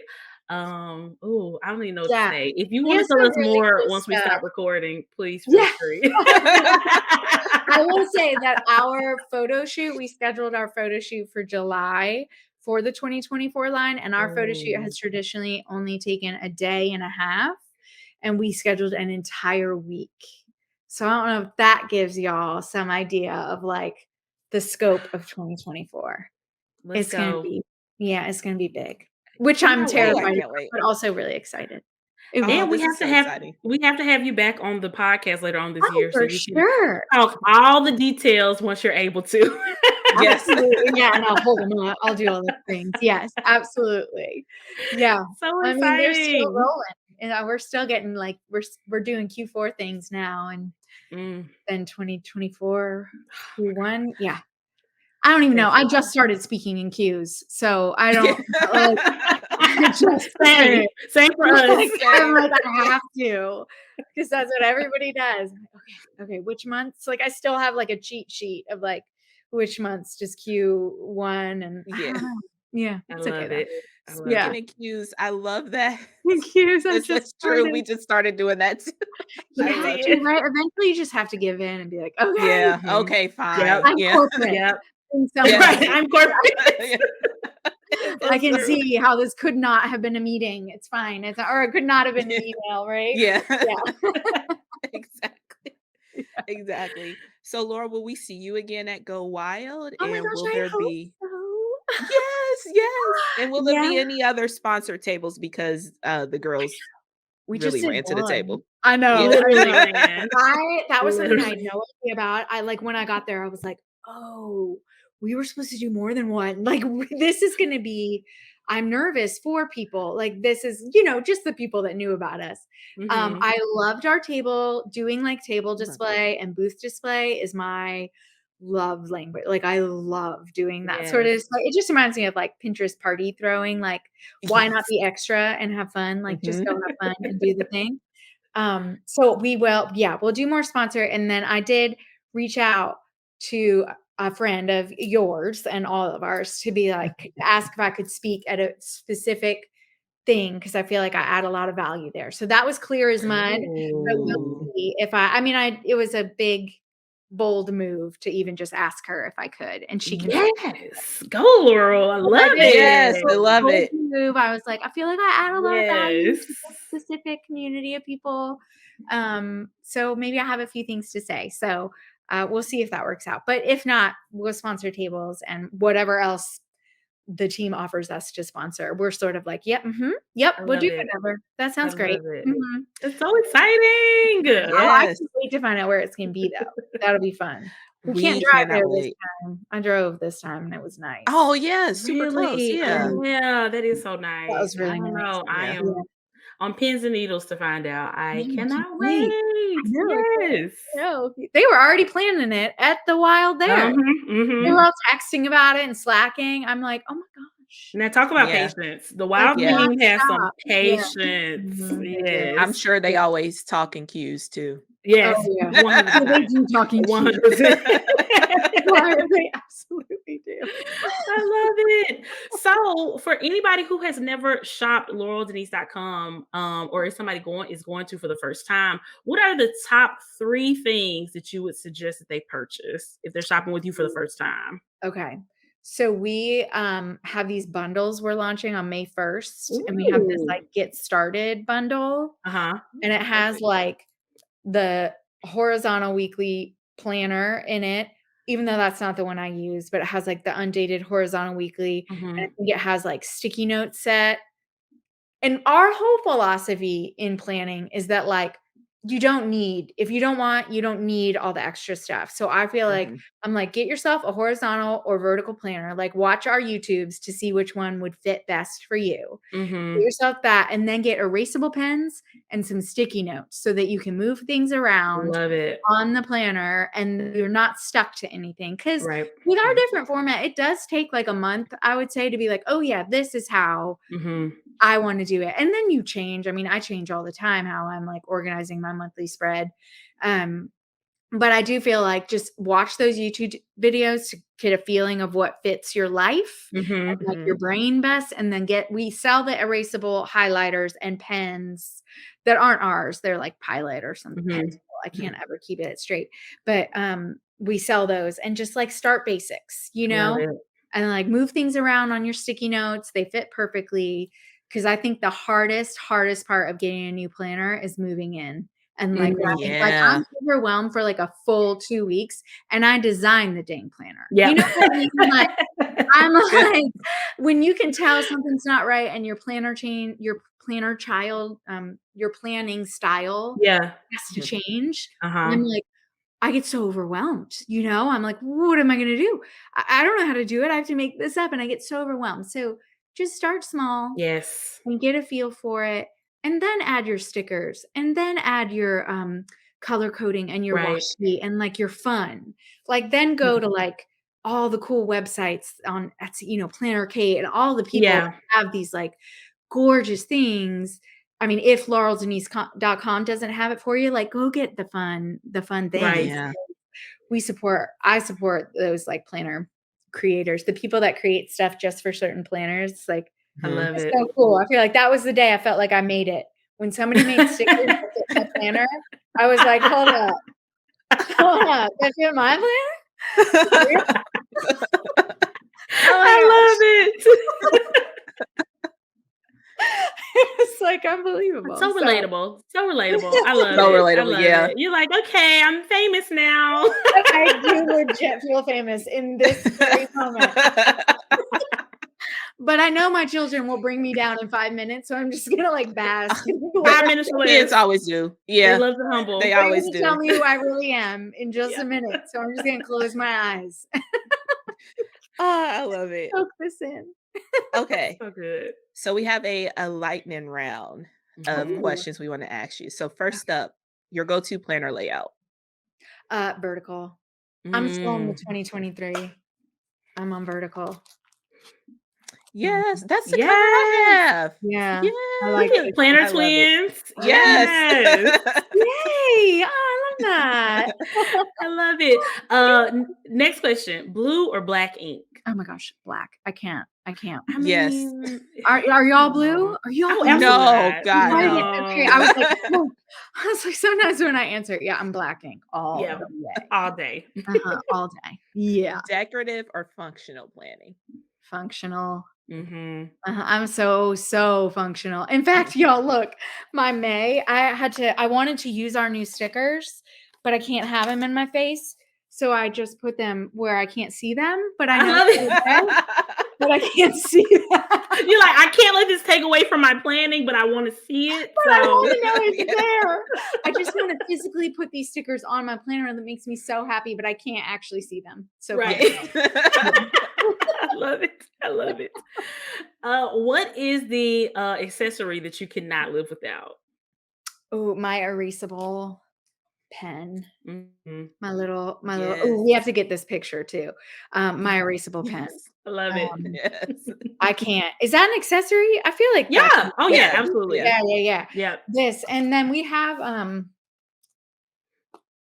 Oh, I don't even know what to yeah. say. If you want to There's tell some us really more cool once we stuff. stop recording, please feel Yeah. free. I will say that our photo shoot, we scheduled our photo shoot for July for the 2024 line, and our photo shoot Oh, has traditionally only taken a day and a half, and we scheduled an entire week. So I don't know if that gives y'all some idea of like the scope of 2024. let's It's gonna go. be yeah, it's gonna be big, which I'm Cannot Oh, wait. I terrified can't about, wait. but also really excited. It will Oh, And be. this is so exciting. we have to have you back on the podcast later on this Oh, year so for you can sure. talk all the details once you're able to. Yes. Absolutely, yeah, and I'll hold them up, I'll do all the things, yes, absolutely. Yeah, So I mean, they're still exciting. rolling, and, we're still getting, like we're doing Q4 things now, and Mm, then 2024 Q1, yeah. I don't even know, yes. I just started speaking in Qs, so I Yeah. don't, like, I just Same. started. Same for us. Like, I'm Same. like, I have to, because that's what everybody does. I'm like, okay, which months? Like, I still have like a cheat sheet of like which months just Q1 and I Yeah. don't know. Yeah, I it's okay love though. it. I love Yeah. Speaking it. of cues, I love that. Thank you. I Yes, just that's true. started. We just started doing that too. You I have love to, it. Period. right? Eventually you just have to give in and be like, okay, Yeah. Mhm. Okay, Yep. fine. I'm Yeah. corporate Yep. in some Yes. Right. way. I'm corporate. Yeah. It's I It's so can true. see how this could not have been a meeting. It's fine. Or it could not have been an true. email, right? Yeah. Yeah. Exactly. Exactly. So, Laura, will we see you again at Go Wild? Oh my And gosh, will I there hope be so. yes, yes. And will there Yeah, be any other sponsor tables because the girls we just really did ran to the one. table? I know, Yeah. I Literally know. ran. That was something I Literally. had no idea about. I like when I got there, I was like, "Oh, we were supposed to do more than one." Like this is gonna be I'm nervous for people. Like this is, just the people that knew about us. Mhm. I loved our table. Doing like table Love it. display and booth display is my love language. Like I love doing that sort of Yes. display. It just reminds me of like Pinterest party throwing. Like, why not Yes. be extra and have fun? Like just Mhm. go have fun and do the thing. So we'll do more sponsor. And then I did reach out to a friend of yours and all of ours to be like, ask if I could speak at a specific thing because I feel like I add a lot of value there. So that was clear as mud. But we'll Ooh. see if it was a big, bold move to even just ask her if I could, and she confirmed. Yes. Go, Laurel. I I love did. Yes, it. I love Bold it. move. I was like, I feel like I add a lot of value Yes. to this specific community of people. So maybe I have a few things to say. So we'll see if that works out. But if not, we'll sponsor tables and whatever else the team offers us to sponsor. We're sort of like, yep, yep, I we'll love do it. whatever. That I sounds great. love it. Mhm. It's so exciting. I Yes. can't wait to find out where it's gonna be though. That'll be fun. We can't We drive cannot there this wait. time. I drove this time and it was nice. Oh, yeah, super close, Really? yeah. Oh, yeah, that is so That nice. was I really don't nice. know. I Yeah. am on pins and needles to find out. I Yeah, I can't cannot wait. I wait. know, Yes. I know. They were already planning it at the Wild there. They were all texting about it and slacking. I'm like, "Oh my gosh." Now talk about Yeah. patience. The Like, Wild Yeah. team has some nonstop. Yeah. patience. They do. I'm Yes. sure they Yeah. always talk in cues too. Yes. Oh, yeah. 100%. Yeah, they do talking to you. 100%. They absolutely do. I love it. So, for anybody who has never shopped laureldenise.com, or is somebody going to for the first time, what are the top 3 things that you would suggest that they purchase if they're shopping with you for the first time? Okay. So we have these bundles we're launching on May 1st, and we have this Ooh. like get started bundle, Uh-huh. and it has like the horizontal weekly planner in it, even though that's not the one I use, but it has like the undated horizontal weekly, and I Mhm. think it has like sticky note set. And our whole philosophy in planning is that like if you don't want, you don't need all the extra stuff. So I feel like Mhm. I'm like, get yourself a horizontal or vertical planner, like watch our YouTubes to see which one would fit best for you. Get Mhm. yourself that, and then get erasable pens and some sticky notes so that you can move things around Love it. on the planner and you're not stuck to anything. Because Right. with our different format, it does take like a month, I would say, to be like, oh yeah, this is how Mhm. I want to do it. And then you change. I mean, I change all the time how I'm like organizing my monthly spread. Um, but I do feel like just watch those YouTube videos to get a feeling of what fits your life Mhm. and like your brain best. And then we sell the erasable highlighters and pens that aren't ours. They're like Pilot or some pen. Mhm. I can't ever keep it straight. But we sell those and just like start basics, Love it. and like move things around on your sticky notes. They fit perfectly. Cause I think the hardest part of getting a new planner is moving in. And like, Mhm. like Yeah. I'm overwhelmed for like a full 2 weeks and I designed the dang planner. Yeah. You know what I mean? Like, I'm like, when you can tell something's not right and your your planning style Yeah. has to change. And Uh-huh. I'm like, I get so overwhelmed, I'm like, what am I going to do? I don't know how to do it. I have to make this up and I get so overwhelmed. So just start small Yes. and get a feel for it, and then add your stickers, and then add your color coding and your Right. washi and like your fun. Like then go to like all the cool websites on Etsy, Planner Kate and all the people Yeah. that have these like gorgeous things. I mean, if laureldenise.com doesn't have it for you, like go get the fun things. Right. Yeah. I support those like planner creators, the people that create stuff just for certain planners. Like I Mhm. love it's it. so cool. I feel like that was the day I felt like I made it. When somebody made stickers that fit my planner, I was like, hold up, that fit my planner? Oh my I gosh. love it. It's like unbelievable. So relatable. So relatable. I love So it. I relatable, love yeah. it. You're like, okay, I'm famous now. I do legit feel famous in this very moment. But I know my children will bring me down in 5 minutes, so I'm just gonna like bask. 5 minutes or Kids less. always do. They Yeah, love to humble. they They're always gonna tell do. me who I really am in just Yeah. a minute. So I'm just gonna close my eyes. I love it. Soak this in. Okay, So good. so we have a lightning round of Mhm. questions we want to ask you. So first up, your go-to planner layout. Vertical. I'm still in the Mm. 2023. I'm on vertical. Yes, that's the color I Yes. have. Yeah. Yeah, I Look like at it. Planner I love it. Twins. Yes. Yes. Yay! Oh, I love that. I love it. Next question. Blue or black ink? Oh my gosh, black. I can't. I Yes. mean, Are y'all blue? no. Are y'all Oh, blue? absolutely No, not. God, Right? no. Okay. I was like, no. I was like, sometimes when I answer, yeah, I'm black ink all Yeah, the way. all day. All day. Yeah. Decorative or functional planning? Functional. Mhm. I'm so functional. In fact, y'all look, my May, I wanted to use our new stickers, but I can't have them in my face. So I just put them where I can't see them, but I I know love they're there. but I can't see that. You're like, I can't let this take away from my planning, but I want to see it. But I So want to know it's there. I just want to physically put these stickers on my planner. That makes me so happy, but I can't actually see them. So right. I love it. I love it. What is the accessory that you cannot live without? Oh, my erasable pen. Mhm. My little Yes. oh, we have to get this picture too. My erasable pen. Yes, I love it. Yes. I can't. Is that an accessory? I feel like that Yeah. Oh yeah, Yeah. absolutely. yeah, yeah, yeah. Yeah. This, and then we have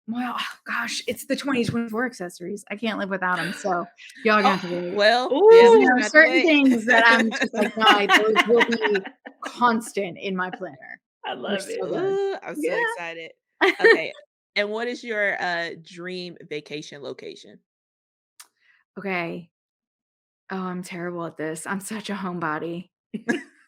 well, oh, gosh, it's the 2024 accessories. I can't live without them. So y'all are gonna have to wait. Well, yeah, Ooh. we There just are got to certain wait. things that I'm just like, no, those will be constant in my planner. I They're love it. so good. Ooh, I'm so Yeah. excited. Okay. And what is your dream vacation location? Okay. Oh, I'm terrible at this. I'm such a homebody.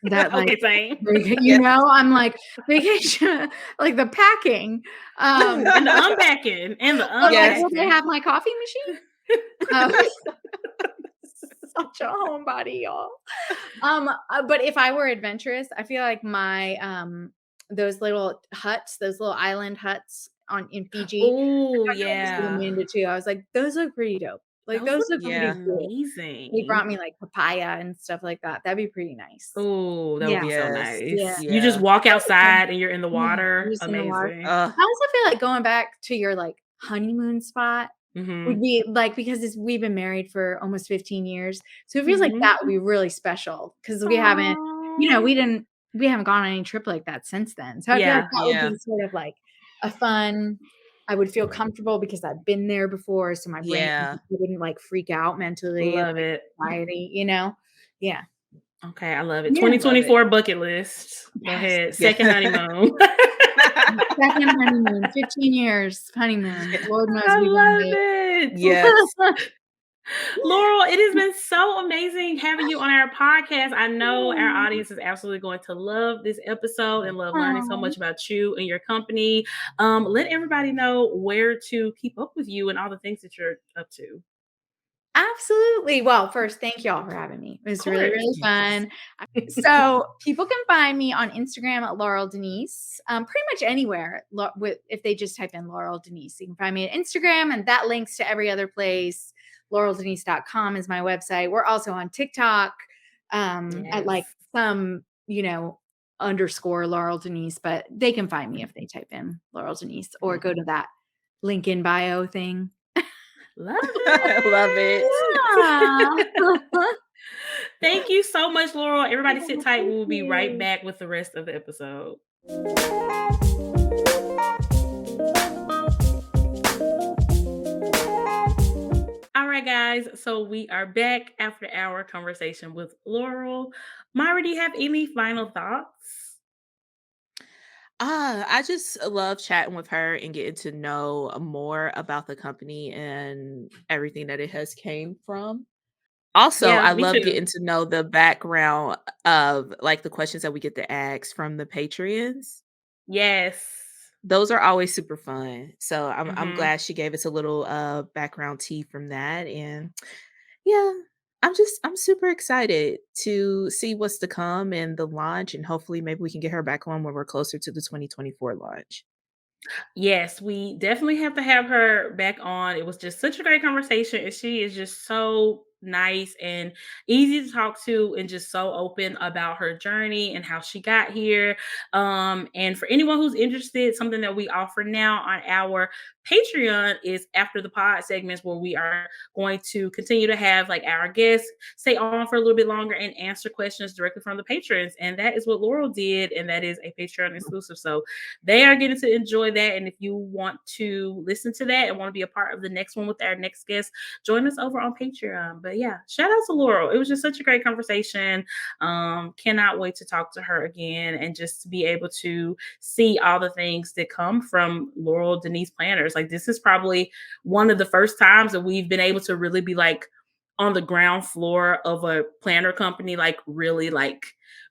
That like Okay, same. you know, I'm like vacation, like the packing. And the unpacking. And the But like, Yes. will they unpacking. have my coffee machine? Um, such a homebody, y'all. But if I were adventurous, I feel like my those little huts, those little island huts in Fiji. Oh I got to see yeah. Amanda too. I was like, those look pretty dope. Like Those those look look Yeah. pretty cool. They amazing. brought me like papaya and stuff like that. That'd be pretty nice. Oh, that would Yeah. be so Yes. Yeah. nice. You just Yeah. walk outside and you're in the Yeah, water. just in the water. Amazing. I also feel like going back to your like honeymoon spot would Mhm. be like because we've been married for almost 15 years. So it feels like Mhm. that would be really special because we haven't, Aw. we haven't gone on any trip like that since then. So I feel like Yeah. that would Yeah. be sort of like a fun, I would feel comfortable because I've been there before. So my brain Yeah. wouldn't like freak out mentally and Love like it. anxiety, you know? Yeah. Okay, I love it. Yeah. Love it. 2024 bucket list. Go Yes. ahead. Yeah. Second honeymoon. Second honeymoon, 15 years honeymoon. Lord knows I we've love earned it. Yes. it. Laurel, it has been so amazing having you on our podcast. I know our audience is absolutely going to love this episode and love learning so Aw. much about you and your company. Let everybody know where to keep up with you and all the things that you're up to. Absolutely. Well, first, thank y'all for having me. It was Of really, course. really fun. So people can find me on Instagram at Laurel Denise, pretty much anywhere if they just type in Laurel Denise. You can find me at Instagram, and that links to every other place. LaurelDenise.com is my website. We're also on TikTok at like Yes. some, underscore Laurel Denise, but they can find me if they type in Laurel Denise or go to that link in bio thing. Love Love it. Yeah. Thank you so much, Laurel. Everybody sit tight. We will Thank be right you. back with the rest of the episode. All right, guys. So we are back after our conversation with Laurel. Myra, do you have any final thoughts? I just love chatting with her and getting to know more about the company and everything that it has came from. Also, Yeah, I me love too. getting to know the background of like the questions that we get to ask from the Patreons. Yes. Those are always super fun. So I'm Mhm. glad she gave us a little background tea from that. And yeah, I'm super excited to see what's to come and the launch, and hopefully maybe we can get her back on when we're closer to the 2024 launch. Yes, we definitely have to have her back on. It was just such a great conversation, and she is just so nice and easy to talk to and just so open about her journey and how she got here. And for anyone who's interested, something that we offer now on our Patreon is after the pod segments where we are going to continue to have like our guests stay on for a little bit longer and answer questions directly from the patrons. And that is what Laurel did, and that is a Patreon exclusive. So they are getting to enjoy that. And if you want to listen to that and want to be a part of the next one with our next guest, join us over on Patreon. But yeah, shout out to Laurel. It was just such a great conversation. Cannot wait to talk to her again and just to be able to see all the things that come from Laurel Denise Planners. Like this is probably one of the first times that we've been able to really be like on the ground floor of a planner company, like really like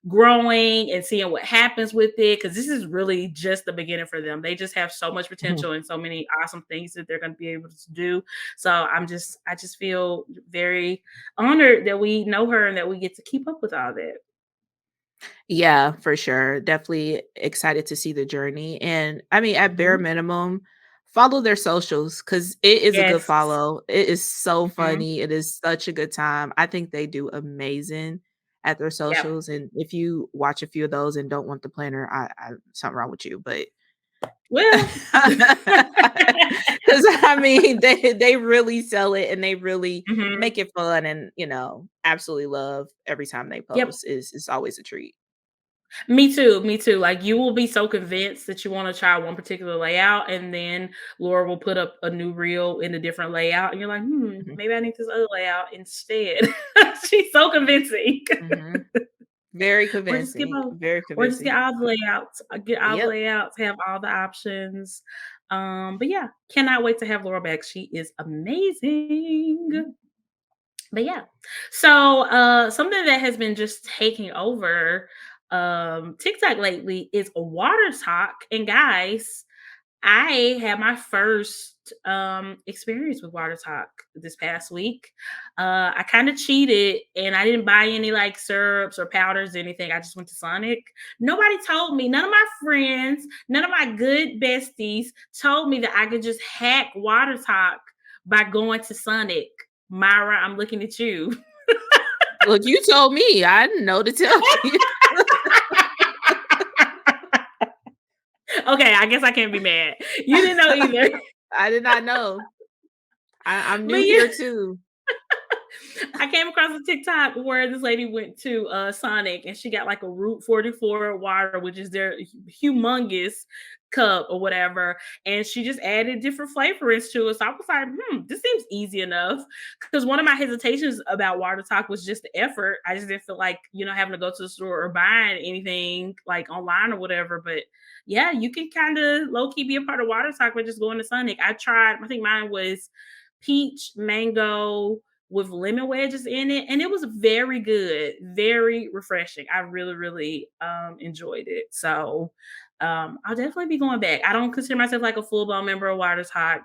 growing and seeing what happens with it, because this is really just the beginning for them. They just have so much Mhm. potential and so many awesome things that they're going to be able to do. So I just feel very honored that we know her and that we get to keep up with all that. Yeah, for sure. Definitely excited to see the journey. And I mean, at bare Mhm. minimum, follow their socials because it is a good Yes. follow. It is so Mhm. funny. It is such a good time. I think they do amazing at their Yep. socials. And if you watch a few of those and don't want the planner, I something wrong with you. But Well, because I mean, they really sell it and they really mhm. make it fun and absolutely love every time they Yep. post. Is always a treat. Me too, me too. Like, you will be so convinced that you wanna try one particular layout, and then Laura will put up a new reel in a different layout, and you're like, "Hmm, Mhm. maybe I need this other layout instead." She's so convincing. Mhm. Very Or just get convincing, both. very Or just get convincing. all the layouts. Get all the Yep. layouts, have all the options. But yeah, cannot wait to have Laura back. She is amazing. Mhm. But yeah. So something that has been just taking over TikTok lately is water talk. And guys, I had my first experience with water talk this past week. I kind of cheated and I didn't buy any like syrups or powders or anything. I just went to Sonic. Nobody told me, none of my friends, none of my good besties told me that I could just hack water talk by going to Sonic. Myra, I'm looking at you. Look, you told me, I didn't know to tell you. Okay, I guess I can't be mad. You didn't know either. I did not know. I'm But new yeah, here too. I came across a TikTok where this lady went to Sonic and she got like a Route 44 water, which is their humongous cup or whatever. And she just added different flavorings to it. So I was like, this seems easy enough. Because one of my hesitations about water talk was just the effort. I just didn't feel like, having to go to the store or buying anything like online or whatever. But yeah, you can kind of low key be a part of water talk by just going to Sonic. I tried, I think mine was peach, mango, with lemon wedges in it, and it was very good, very refreshing. I really, really enjoyed it. So I'll definitely be going back. I don't consider myself like a full blown member of Water Talk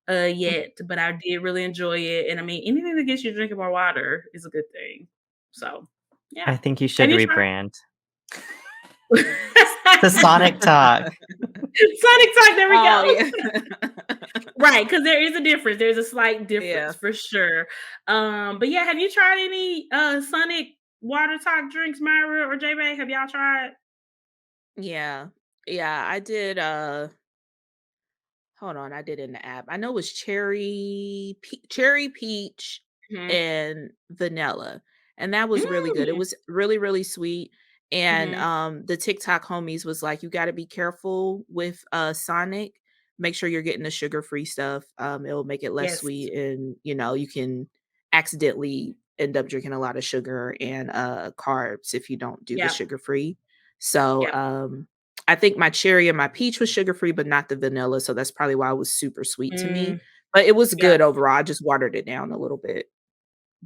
yet, but I did really enjoy it. And I mean, anything that gets you drinking more water is a good thing. So I yeah. think you Have should you rebrand tried? to Sonic Talk. Sonic Talk, there we Oh, go. yeah. Right, because there is a difference. There's a slight Yeah. difference for sure. But yeah, have you tried any Sonic water talk drinks, Myra or J Bay? Have y'all tried? Yeah. Yeah, I did, hold on, I did in the app. I know it was cherry peach Mhm. and vanilla, and that was really good. It Mm. was really, really sweet, and, Mhm. the TikTok homies was like, "You gotta be careful with, Sonic. Make sure you're getting the sugar-free stuff, it'll make it less Yes. sweet, and, you can accidentally end up drinking a lot of sugar and, carbs if you don't do the Yep. sugar-free." So, Yep. I think my cherry and my peach was sugar-free, but not the vanilla, so that's probably why it was super sweet to me, Mm. but it was Yep. good overall, I just watered it down a little bit.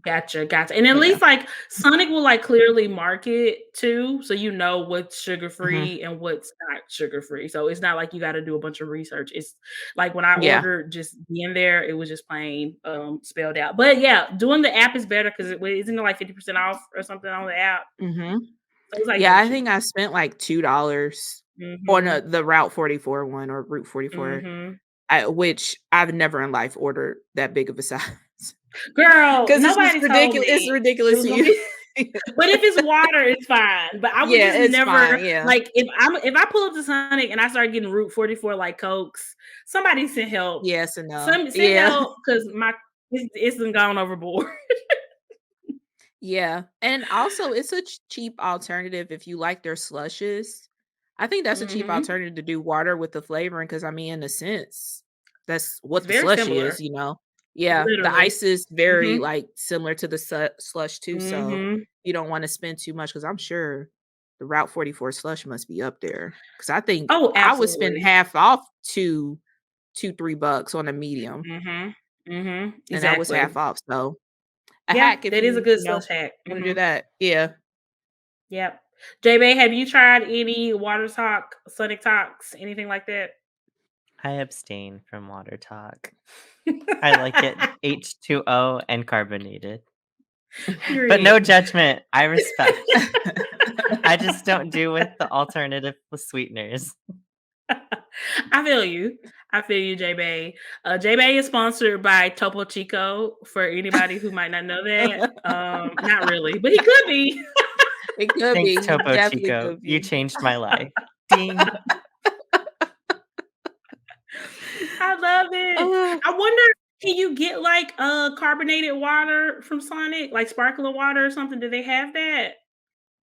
Gotcha, gotcha. And at Yeah. least like Sonic will like clearly market too, so you know what's sugar Mhm. free and what's not sugar free. So it's not like you got to do a bunch of research. It's like when I Yeah. ordered just being there, it was just plain spelled out. But yeah, doing the app is better because isn't it like 50% off or something on the app? Mhm. So it's like Yeah, really I think cheap. I spent like $2 on, Mm-hmm. the Route 44 one or Route 44, Mm-hmm. which I've never in life ordered that big of a size Girl, because it's just nobody told ridiculous. It's me it ridiculous was to gonna you. be. But if it's water, it's fine. But I would Yeah, just it's never fine, yeah. like if I pull up to Sonic and I start getting Route 44 like Cokes, somebody send help. Yes and no. Some send Yeah. help because my it's done gone overboard. Yeah, and also it's a cheap alternative if you like their slushes. I think that's a cheap Hmm. alternative to do water with the flavoring because I mean, in a sense, that's It's what the very slush similar, is. Yeah, the literally. ice is very Hmm. like similar to the slush too, so Hmm. you don't want to spend too much because I'm sure the Route 44 slush must be up there. Because I think Oh, I would spend absolutely. half off $2, $3 on a medium, Hmm. Hmm. and that was Exactly. half off. So a Yeah, hack if that is a you, good slush hack. wanna do that. Yeah. Yep. JB, have you tried any water talk, Sonic talks, anything like that? I abstain from water talk. I like it H2O and carbonated. But no Period. judgment. I respect. I just don't do with the alternative with sweeteners. I feel you. I feel you, JB. JB is sponsored by Topo Chico for anybody who might not know that. Not really, but he could be. It could Thanks, be. He Topo definitely Chico. could You be. changed my life. Ding. I love it. Uh, I wonder, can you get like carbonated water from Sonic, like sparkling water or something? Do they have that?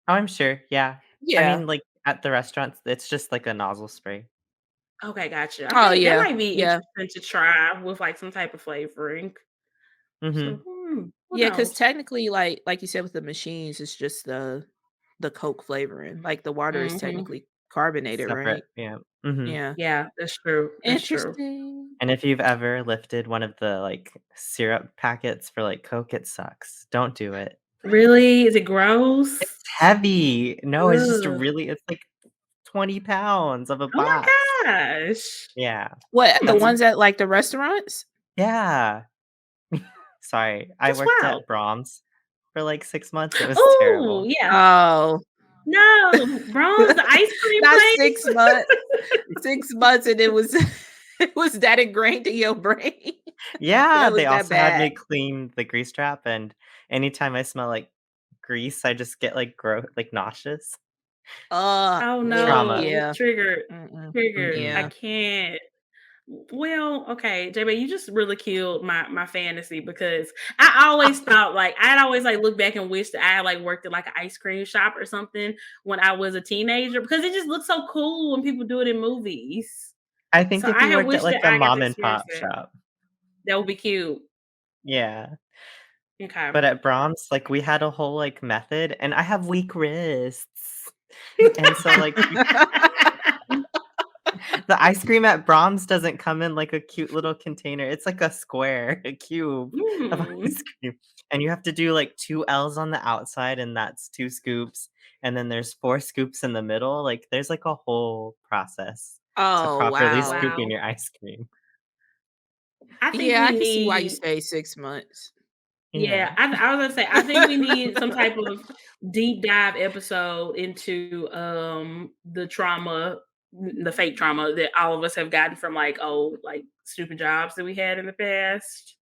Oh, I'm sure. Yeah. I yeah. mean, like at the restaurants, it's just like a nozzle spray. Okay, gotcha. I Oh, think that yeah. might be Yeah. interesting to try with like some type of flavoring. So, Mm-hmm. who Yeah, because knows? technically, like you said with the machines, it's just the Coke flavoring. Like, the water is Hmm. technically carbonated, Separate. right? Yeah. Mm-hmm. Yeah. Yeah, that's true. That's true. Interesting. And if you've ever lifted one of the like syrup packets for like Coke, it sucks. Don't do it. Really? Is it It's gross? heavy. No, it's just Ugh. really, it's like 20 pounds of a Oh my box. gosh. Yeah. What, the That's, Hmm. ones at, like, the restaurants? yeah. Sorry. I That's worked wild. at Brahms for like 6 months. It was Oh, terrible. yeah. Oh. No, Bronze, the ice cream Not 6 place. months. 6 months, and it was it was that ingrained in your brain. Yeah. That was They that also had bad. me clean the grease trap. And anytime I smell like grease, I just get like like nauseous. Oh Ugh, Trauma. no, yeah. triggered, Mm-mm. triggered. I Yeah. Mm-mm. can't. Well, okay, JB, you just really killed my fantasy because I always thought like I'd always like look back and wish that I had like worked at like an ice cream shop or something when I was a teenager because it just looks so cool when people do it in movies. I think So if I you had worked at wished like that a I got to mom and experience pop that. shop. That would be cute. Yeah. Okay. But at Brahms, like, we had a whole, like, method, and I have weak wrists. And so, like, the ice cream at Brahms doesn't come in, like, a cute little container. It's like a square, a cube of Mm. ice cream, and you have to do, like, 2 L's on the outside, and that's 2 scoops, and then there's 4 scoops in the middle. Like, there's, like, a whole process to Oh, properly wow. scooping Wow. your ice cream. I think Yeah, we I can see why you need stayed 6 months. Yeah, Yeah. I was gonna say, I think we need some type of deep dive episode into the trauma, the fake trauma that all of us have gotten from like old, like stupid jobs that we had in the past.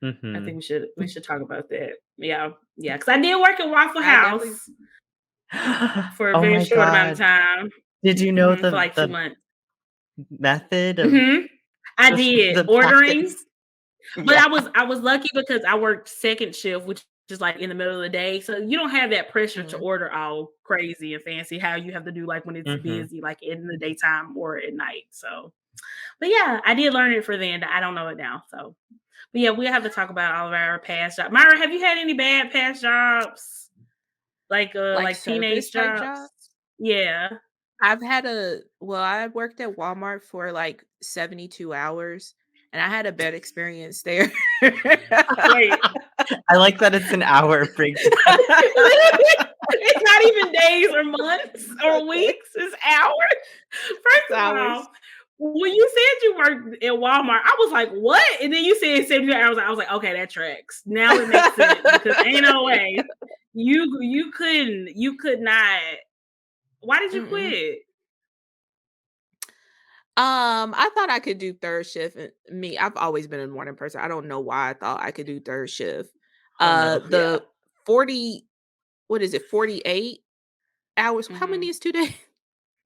I think Mhm. we should talk about that. Yeah, yeah, because I did work at Waffle I definitely House for a Oh very my short amount of god. time, Did you know for like 2 the months. method of Hmm. I did the ordering. packets? But Yeah. I was lucky because I worked second shift, which is like in the middle of the day. So you don't have that pressure to Mhm. order all crazy and fancy how you have to do like when it's Mhm. busy, like in the daytime or at night. So but yeah, I did learn it for then. I don't know it now. So but yeah, we'll have to talk about all of our past jobs. Myra, have you had any bad past jobs? Like, Like service teenage type jobs? jobs? Yeah. I worked at Walmart for, like, 72 hours, and I had a bad experience there. Wait. I like that it's an hour breakdown. Literally, it's not even days or months or weeks, it's hours. 6 First of hours. all, when you said you worked at Walmart, I was like, "What?" And then you said 72 hours. I was like, "Okay, that tracks. Now it makes sense because ain't no way you could not. Why did you Mm-mm. quit?" I thought I could do 3rd shift, and I've always been a morning person. I don't know why I thought I could do 3rd shift. Oh no, yeah. The 40 what is it, 48 hours? How Hmm. many is 2 days?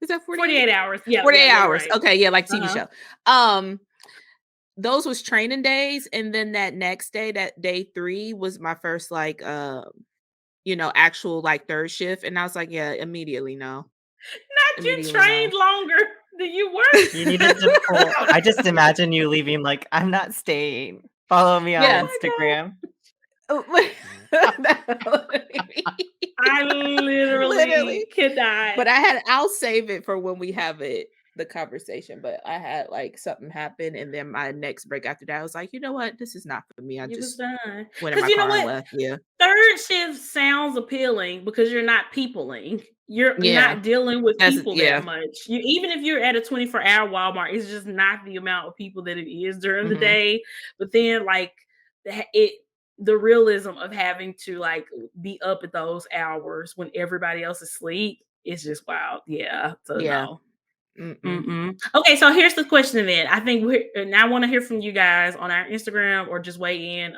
Is that 48? 48 hours. Yeah, yeah, 48 you're hours. right. Okay, yeah, like TV Uh-huh. show. Those was training days, and then that next day, that day 3 was my first, like, actual, like, 3rd shift, and I was like, "Yeah, immediately, no. Not you Immediately, trained no." longer than you worked. You needed to pull I just imagine you leaving like, "I'm not staying. Follow me on Yeah. Oh my Instagram." Oh, I literally. literally cannot. But I'll save it for when we have it. the conversation, but I had like something happen, and then my next break after that, I was like, you know what, this is not for me. I It was just done. went in Because my you know car and what? left. Yeah, Third shift sounds appealing because you're not peopling. You're yeah, not dealing with that's people that yeah. much. Even if you're at a 24-hour Walmart, it's just not the amount of people that it is during the Hmm. day. But then like the realism of having to like be up at those hours when everybody else is asleep is just wild. Yeah. So Yeah. no. Mm-mm. Mm-mm. Okay, so here's the question then. I think and I want to hear from you guys on our Instagram or just weigh in.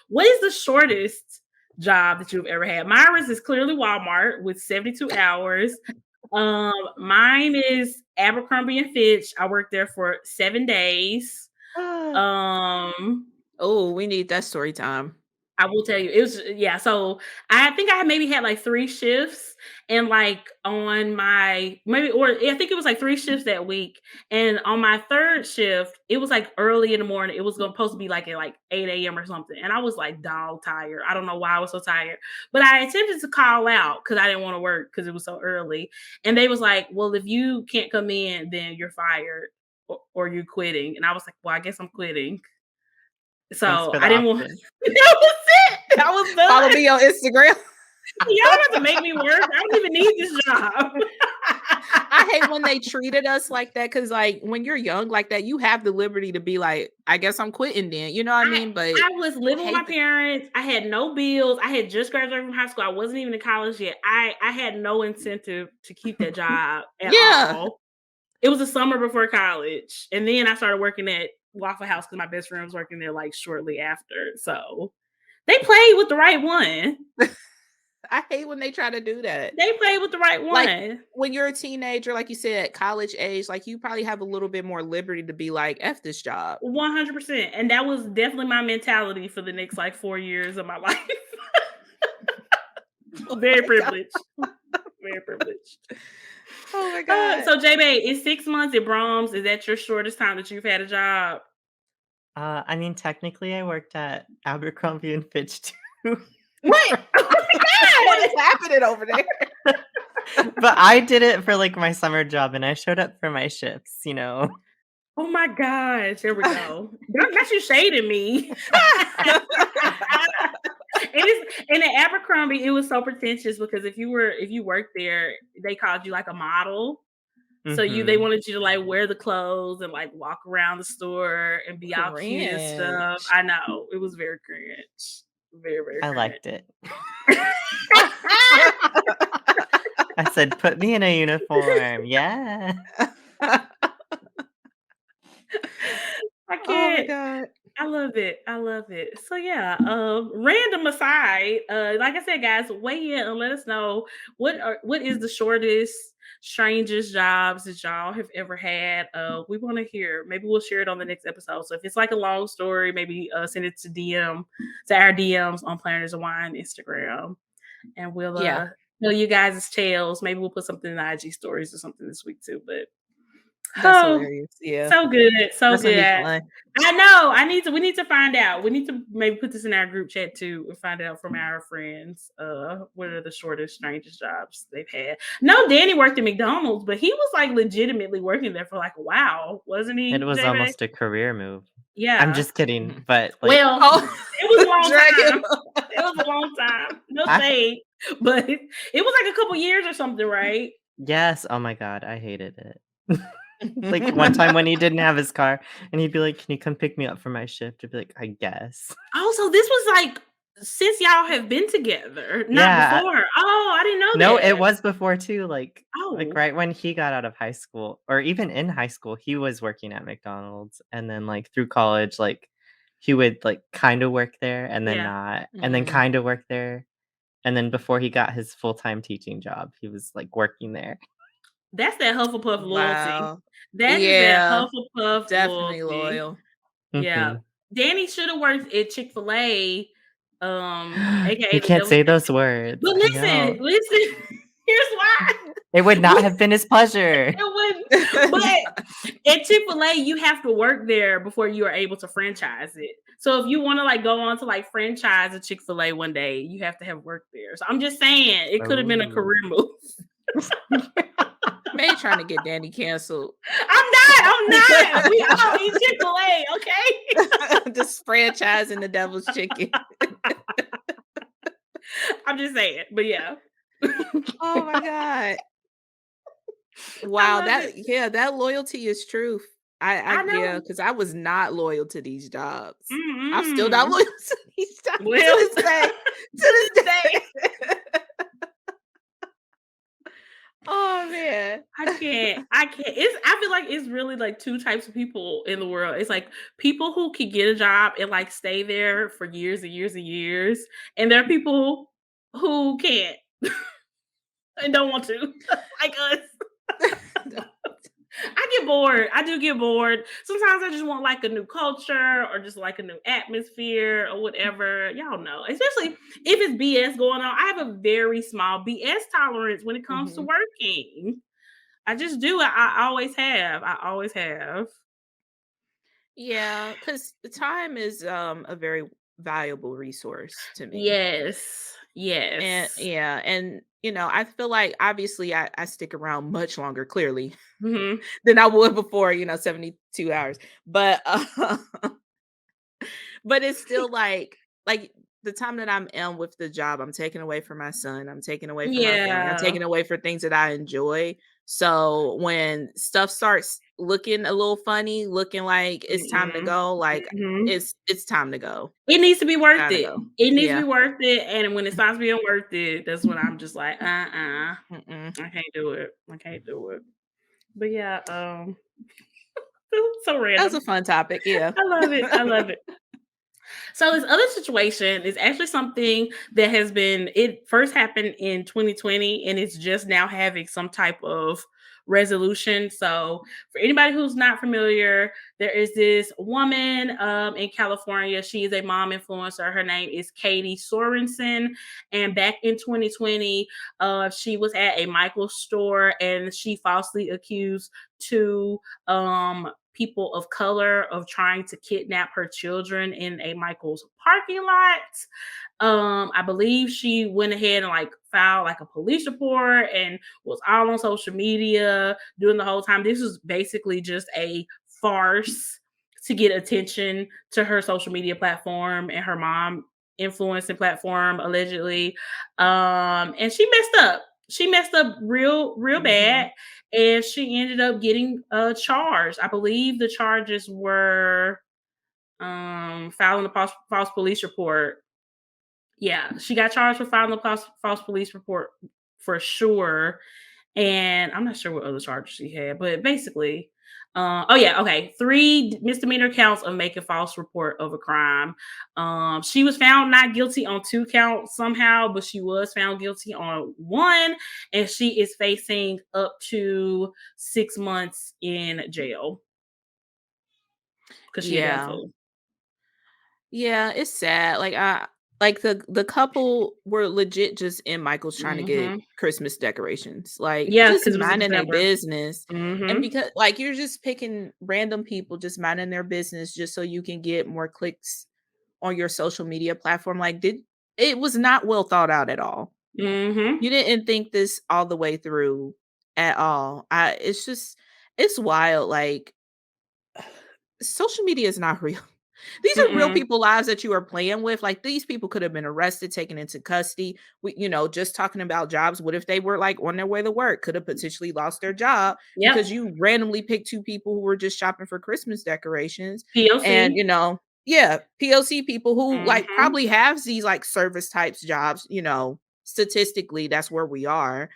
What is the shortest job that you've ever had? Myra's is clearly Walmart with 72 hours. Mine is Abercrombie and Fitch. I worked there for 7 days. Um, Oh, we need that story time. I will tell you, it was yeah. So I think I maybe had like 3 shifts, and like on my maybe or I think it was like 3 shifts that week. And on my third shift, it was like early in the morning. It was supposed to be like at like 8 a.m. or something, and I was like dog tired. I don't know why I was so tired, but I attempted to call out because I didn't want to work because it was so early. And they was like, "Well, if you can't come in, then you're fired or you're quitting." And I was like, "Well, I guess I'm quitting." Thanks So for the I didn't want. option. That was it. I was Follow done. me on Instagram. Y'all don't have to make me work. I don't even need this job. I hate when they treated us like that because, like, when you're young like that, you have the liberty to be like, I guess I'm quitting then. You know what I I mean? But I was I living with my hate the parents. I had no bills. I had just graduated from high school. I wasn't even in college yet. I had no incentive to keep that job at yeah. all. It was the summer before college, and then I started working at Waffle House because my best friend was working there like shortly after. So they played with the right one. I hate when they try to do that. They played with the right Like one. when you're a teenager, like you said, college age, like you probably have a little bit more liberty to be like, F this job. 100%. And that was definitely my mentality for the next like 4 years of my life. Oh Very my God. privileged. Very privileged. Oh my God. So J Bay, is 6 months at Brahms? Is that your shortest time that you've had a job? I mean, technically, I worked at Abercrombie and Fitch too. What? Oh What my is happening over there? But I did it for like my summer job, and I showed up for my shifts. You know. Oh my gosh. Here we go. Not you shading me. And at Abercrombie, it was so pretentious because if you worked there, they called you like a model. So they Hmm. wanted you to like wear the clothes and like walk around the store and be all cute and stuff. Cringe. I know. It was very cringe. Very, very I cringe. liked it. I said, "Put me in a uniform." Yeah. I Oh my can't. God. I love it. I love it. So yeah, random aside, like I said, guys, weigh in and let us know what is the shortest, strangest jobs that y'all have ever had. We want to hear. Maybe we'll share it on the next episode. So if it's like a long story, maybe send it to our DMs on Planners and Wine Instagram, and we'll Yeah, tell you guys' tales. Maybe we'll put something in the IG stories or something this week too. But that's oh, hilarious. Yeah, so good, so that's gonna be good. fun. I know. We need to find out. We need to maybe put this in our group chat too and find out from our friends what are the shortest, strangest jobs they've had. No, Danny worked at McDonald's, but he was like legitimately working there for like a while, wasn't It he, was JB? almost a career move. I'm Yeah. just kidding, Mhm. but like, Well, Oh, it was a long dragon. time. It was a long time. No I, shade. But it was like a couple years or something, right? yes. Oh my God, I hated it. Like one time when he didn't have his car, and he'd be like, "Can you come pick me up for my shift?" I'd be like, "I guess." Oh, so this was like since y'all have been together, not Yeah. before. Oh, I didn't know No, it that. was before too. Like Oh, right when he got out of high school, or even in high school, he was working at McDonald's, and then like through college, like he would like kind of work there and then yeah. not, and then Mhm. kind of work there, and then before he got his full time teaching job, he was like working there. That's that Hufflepuff loyalty. Wow. That is that Yeah, Hufflepuff definitely loyalty. loyal. Yeah. Hmm. Danny should have worked at Chick-fil-A, AKA You the can't Devil's say those Biscuit. words. But I know. listen, here's why. It would not have been his pleasure. It wouldn't. But at Chick-fil-A, you have to work there before you are able to franchise it. So if you want to like go on to like franchise a Chick-fil-A one day, you have to have worked there. So I'm just saying it could have been a Oh. career move. May trying to get Danny canceled. I'm not. We all eat Chick-fil-A, okay? Just franchising the devil's chicken. I'm just saying, but yeah. Oh my God. I Wow, love it. that loyalty is truth. I Yeah, know. because I was not loyal to these jobs. I'm still not Mm-mm. loyal to these jobs to Well, this day. To to this this day, day. Oh man. I can't. I feel like it's really like two types of people in the world. It's like people who can get a job and like stay there for years and years and years, and there are people who can't and don't want to, like us. I get bored. I do get bored. Sometimes I just want like a new culture or just like a new atmosphere or whatever. Y'all know, especially if it's BS going on. I have a very small BS tolerance when it comes to Mhm. working. I just do it. I always have. I always have. Yeah, because the time is a very valuable resource to me. Yes. And Yes. yeah, and I feel like obviously I stick around much longer, clearly, Mhm. than I would before, 72 hours. But but it's still like the time that I'm in with the job, I'm taking away from my son, I'm taking away from my family, I'm Yeah. taking away for things that I enjoy. So when stuff starts looking a little funny, looking like it's time to Mm-mm. go, like Mhm. it's time to go. It needs to be worth Time to it. go. It needs to be Yeah. worth it, and when it stops being worth it, that's when I'm just like, Mm-mm. I can't do it. I can't do it. But yeah, so That's a random. fun topic. Yeah. I love it. I love it. So this other situation is actually something that it first happened in 2020 and it's just now having some type of resolution. So for anybody who's not familiar, there is this woman in California. She is a mom influencer. Her name is Katie Sorensen. And back in 2020, she was at a Michael's store and she falsely accused two people of color of trying to kidnap her children in a Michael's parking lot. I believe she went ahead and like filed like a police report and was all on social media doing the whole time. This was basically just a farce to get attention to her social media platform and her mom influencing platform allegedly. And she messed up. She messed up real Mhm. bad and she ended up getting charged. I believe the charges were filing a false police report. Yeah, she got charged for filing a false police report for sure. And I'm not sure what other charges she had, but basically, oh yeah, okay, 3 misdemeanor counts of making false report of a crime. She was found not guilty on 2 counts somehow, but she was found guilty on one, and she is facing up to 6 months in jail because she a damn Yeah. fool. Yeah, it's sad. Like the couple were legit just in Michael's trying to get Hmm. Christmas decorations. Like Yeah, just because it was in minding their December. business. And Hmm. because like you're just picking random people just minding their business just so you can get more clicks on your social media platform. Like did it was not well thought out at all. Hmm. You didn't think this all the way through at all. It's wild. Like social media is not real. These are real Mm-mm. people lives that you are playing with. Like these people could have been arrested, taken into custody. Just talking about jobs. What if they were like on their way to work? Could have potentially lost their job Yep. because you randomly picked two people who were just shopping for Christmas decorations. And POC. yeah, POC people who like Hmm. probably have these like service types jobs, statistically, that's where we are.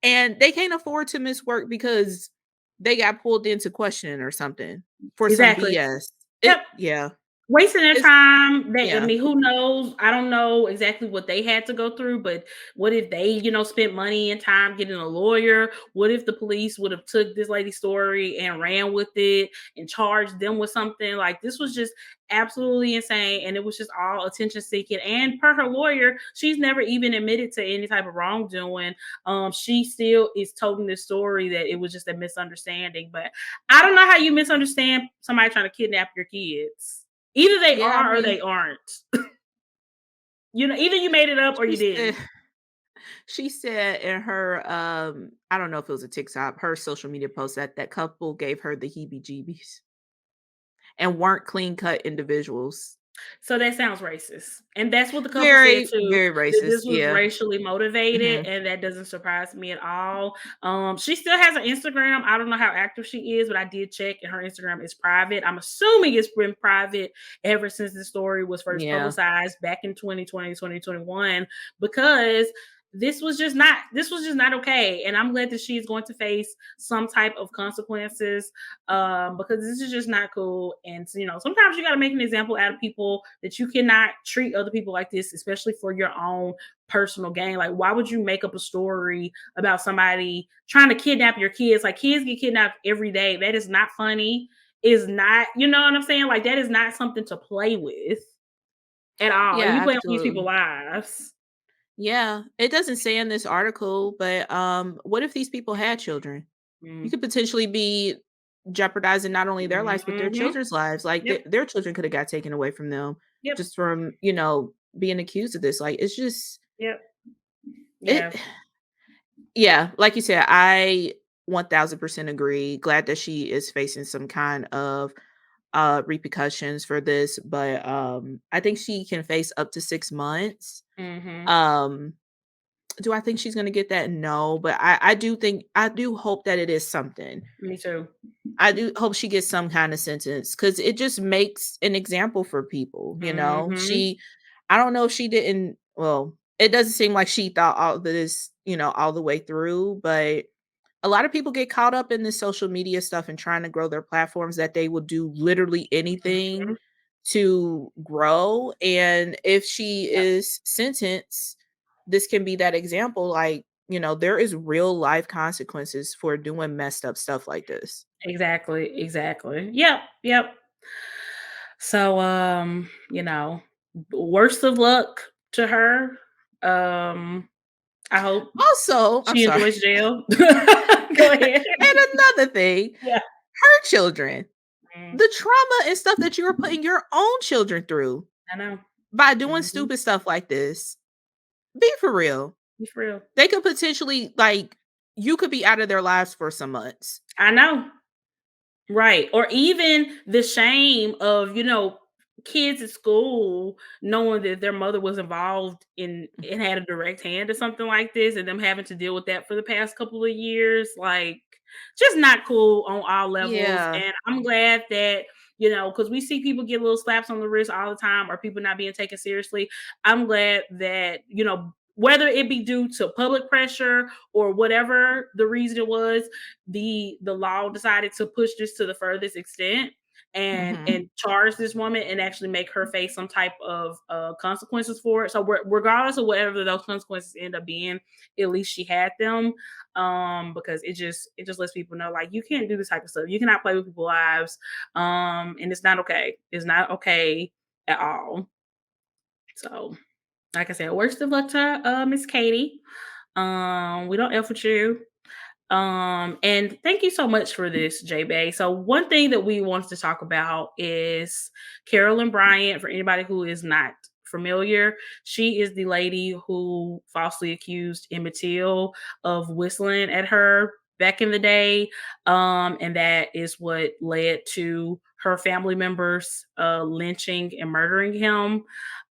And they can't afford to miss work because they got pulled into questioning or something for some Exactly. BS. Yep. Yeah. Wasting their It's time. I yeah. mean, who knows? I don't know exactly what they had to go through, but what if they, spent money and time getting a lawyer? What if the police would have took this lady's story and ran with it and charged them with something? Like this was just absolutely insane, and it was just all attention seeking. And per her lawyer, she's never even admitted to any type of wrongdoing. She still is told this story that it was just a misunderstanding. But I don't know how you misunderstand somebody trying to kidnap your kids. Either they Yeah, I are or mean, they aren't. Either you made it up or you she said didn't. She said in her, I don't know if it was a TikTok, her social media post that that couple gave her the heebie-jeebies and weren't clean-cut individuals. So that sounds racist. And that's what the couple said Very, too, very that this racist, was yeah. racially motivated, Mhm. and that doesn't surprise me at all. She still has an Instagram. I don't know how active she is, but I did check, and her Instagram is private. I'm assuming it's been private ever since the story was first Yeah. publicized back in 2020, 2021, because this was just not okay. And I'm glad that she's going to face some type of consequences, because this is just not cool. And sometimes you got to make an example out of people, that you cannot treat other people like this, especially for your own personal gain. Like, why would you make up a story about somebody trying to kidnap your kids? Like, kids get kidnapped every day. That is not funny. Is not, you know what I'm saying? Like, that is not something to play with at all. And you Yeah, play on these people's absolutely. lives. Yeah, it doesn't say in this article, but, what if these people had children? You Mm. could potentially be jeopardizing not only their lives, but their Mhm. children's lives. Like, Yep. their children coulda got taken away from them Yep. just from, being accused of this. Like, it's just Yep. it Yeah. yeah, like you said, I 1000% agree. Glad that she is facing some kind of, repercussions for this, but, I think she can face up to 6 months. Mhm. Um Do I think she's gonna get that? No, but I do hope that it is something. Me too. I do hope she gets some kind of sentence because it just makes an example for people, you know? Mhm. I don't know if she didn't well, it doesn't seem like she thought all of this, all the way through, but a lot of people get caught up in this social media stuff and trying to grow their platforms that they will do literally anything Mhm. to grow. And if she Yep. is sentenced, this can be that example. Like, there is real life consequences for doing messed up stuff like this. Exactly, exactly. Yep, yep. So, worst of luck to her. I hope Also, I'm she sorry. enjoys jail. Go ahead. And another thing, Yeah. her children, Mm, the trauma and stuff that you're putting your own children through I know. by doing Mhm. stupid stuff like this. Be for real. Be for real. They could potentially like you could be out of their lives for some months. I know. Right. Or even the shame of, kids at school knowing that their mother was involved in and had a direct hand to something like this, and them having to deal with that for the past couple of years. Like, just not cool on all levels. Yeah. And I'm glad that, because we see people get little slaps on the wrist all the time, or people not being taken seriously. I'm glad that, whether it be due to public pressure or whatever the reason it was, the law decided to push this to the furthest extent, and Mhm. and charge this woman and actually make her face some type of consequences for it. So regardless of whatever those consequences end up being, at least she had them. Because it just lets people know, like, you can't do this type of stuff. You cannot play with people's lives. And it's not okay. It's not okay at all. So, like I said, worst of luck to Miss Katie. We don't F with you. And thank you so much for this, J Bay. So one thing that we wanted to talk about is Carolyn Bryant. For anybody who is not familiar, she is the lady who falsely accused Emmett Till of whistling at her back in the day. And that is what led to her family members lynching and murdering him.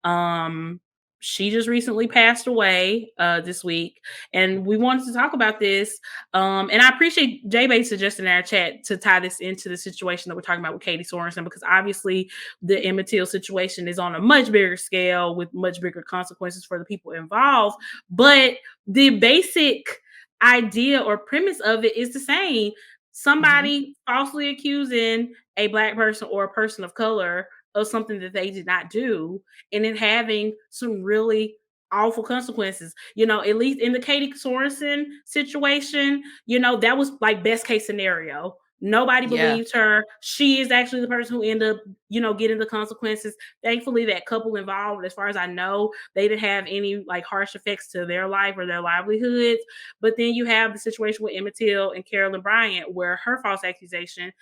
Um, she just recently passed away this week, and we wanted to talk about this. And I appreciate J Bay suggesting in our chat to tie this into the situation that we're talking about with Katie Sorensen, because obviously the Emmett Till situation is on a much bigger scale with much bigger consequences for the people involved. But the basic idea or premise of it is the same. Mhm. Somebody falsely accusing a Black person or a person of color of something that they did not do, and then having some really awful consequences. At least in the Katie Sorensen situation, that was like best case scenario. Nobody Yeah. believed her. She is actually the person who ended up, getting the consequences. Thankfully, that couple involved, as far as I know, they didn't have any like harsh effects to their life or their livelihoods. But then you have the situation with Emmett Till and Carolyn Bryant, where her false accusation,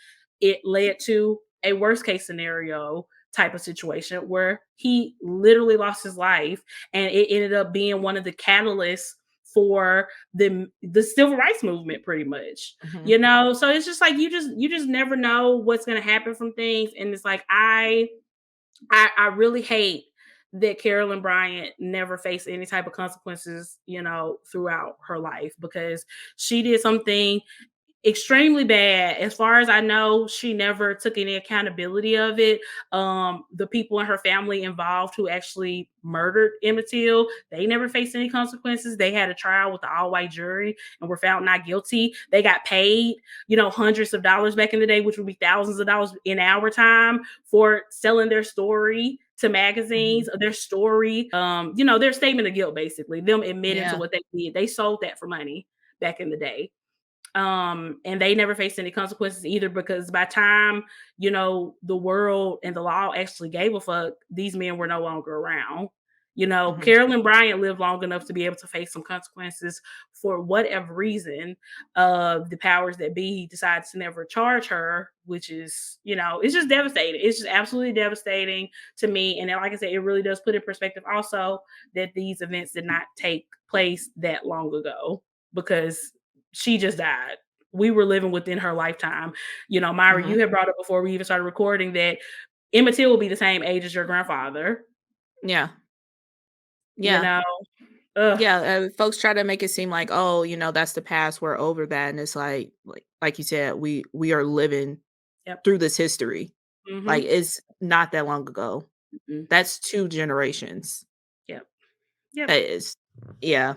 it led to a worst case scenario type of situation where he literally lost his life, and it ended up being one of the catalysts for the civil rights movement, pretty much. Mhm. You know, so it's just like you just never know what's going to happen from things, and it's like I really hate that Carolyn Bryant never faced any type of consequences, you know, throughout her life, because she did something extremely bad. As far as I know, she never took any accountability of it. The people in her family involved who actually murdered Emmett Till, they never faced any consequences. They had a trial with the all-white jury and were found not guilty. They got paid, you know, hundreds of dollars back in the day, which would be thousands of dollars in our time, for selling their story to magazines, Mhm. or their story, you know, their statement of guilt, basically, them admitting to Yeah. what they did. They sold that for money back in the day. And they never faced any consequences either, because by time, you know, the world and the law actually gave a fuck, these men were no longer around. You know, Mhm. Carolyn Bryant lived long enough to be able to face some consequences for whatever reason. The powers that be decided to never charge her, which is, you know, it's just devastating. It's just absolutely devastating to me. And then, like I said, it really does put in perspective also that these events did not take place that long ago, because she just died. We were living within her lifetime. You know, Myra, you Mhm. had brought up before we even started recording that Emmett Till will be the same age as your grandfather. Yeah. You Yeah. know, ugh, Yeah, folks try to make it seem like, "Oh, that's the past, we're over that," and it's like you said, we are living yep, through this history. Like, mm-hmm, it's not that long ago. mm, That's 2 generations. yep, yep. It is. Yeah.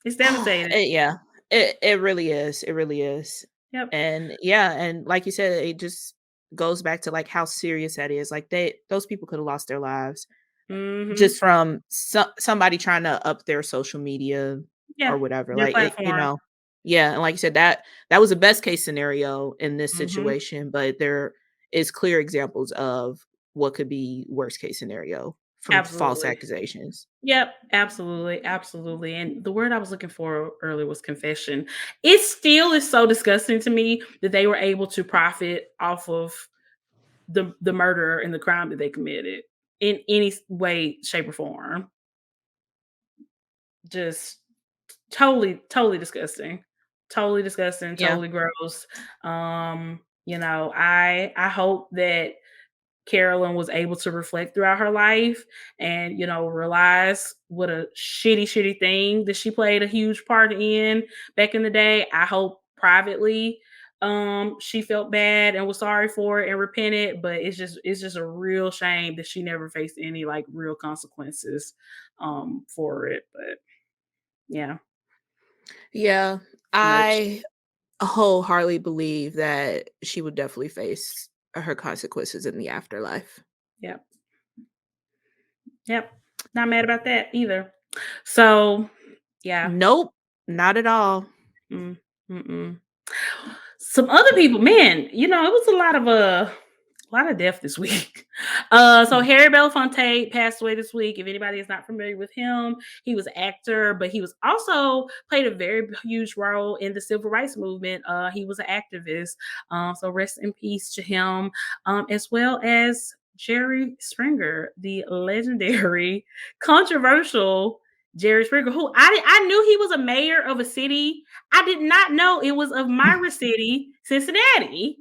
It's devastating. Yeah. It really is, it really is. Yep. And, yeah, and like you said, it just goes back to, like, how serious that is. Like, those people coulda lost their lives. Mm-hmm. Just from somebody trying to up their social media Yeah. or whatever, Their like, platform. yeah, and like you said, that was the best case scenario in this Mm-hmm. situation, but there is clear examples of what could be worst case scenario from false Absolutely. accusations. Yep, absolutely, absolutely. And the word I was looking for earlier was confession. It still is so disgusting to me that they were able to profit off of the murder and the crime that they committed in any way, shape, or form. Just totally disgusting. Totally disgusting, Yeah. totally gross. You know, I hope that Carolyn was able to reflect throughout her life and, you know, realize what a shitty thing that she played a huge part in back in the day. I hope privately she felt bad and was sorry for it and repented, but it's just a real shame that she never faced any like real consequences for it. But yeah, Yeah. too much. I wholeheartedly believe that she would definitely face her consequences in the afterlife. Yep. Yep. Not mad about that either. So yeah. Nope, not at all. Mm, mm-mm. Some other people, man, you know, it was a lot of death this week. So Mhm. Harry Belafonte passed away this week. If anybody is not familiar with him, he was an actor, but he was also played a very huge role in the civil rights movement. He was an activist. So rest in peace to him, as well as Jerry Springer, the legendary, controversial Jerry Springer, who I knew he was a mayor of a city. I did not know it was of Myra City, Cincinnati.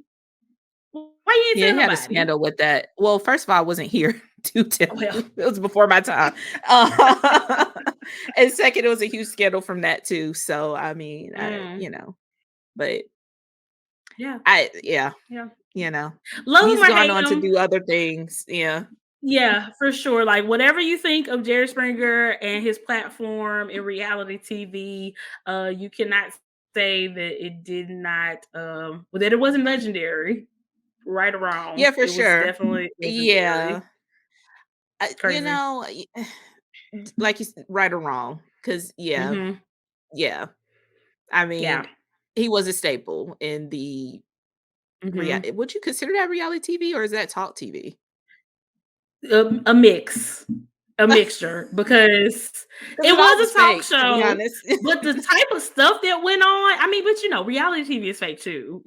Why you ain't Yeah, tell he had a nobody? scandal with that. Well, first of all, I wasn't here to tell Well, you. It was before my time. Uh, and second, it was a huge scandal from that too. So, I mean, mm, but yeah, yeah, yeah. you know, Love he's him or gone hate on to him. do other things. Yeah. Yeah, for sure. Like whatever you think of Jerry Springer and his platform in reality TV, you cannot say that it did not that it wasn't legendary, right or wrong. Yeah, for It was sure. definitely legendary. Yeah. Crazy. Like you said, right or wrong. Cause yeah, Hmm. yeah. I Yeah. mean, he was a staple in the Hmm. would you consider that reality TV or is that talk TV? A mix. a mixture because Because it it all was was a talk fake, to be show, honest. but the type of stuff that went on, I mean, but reality TV is fake too,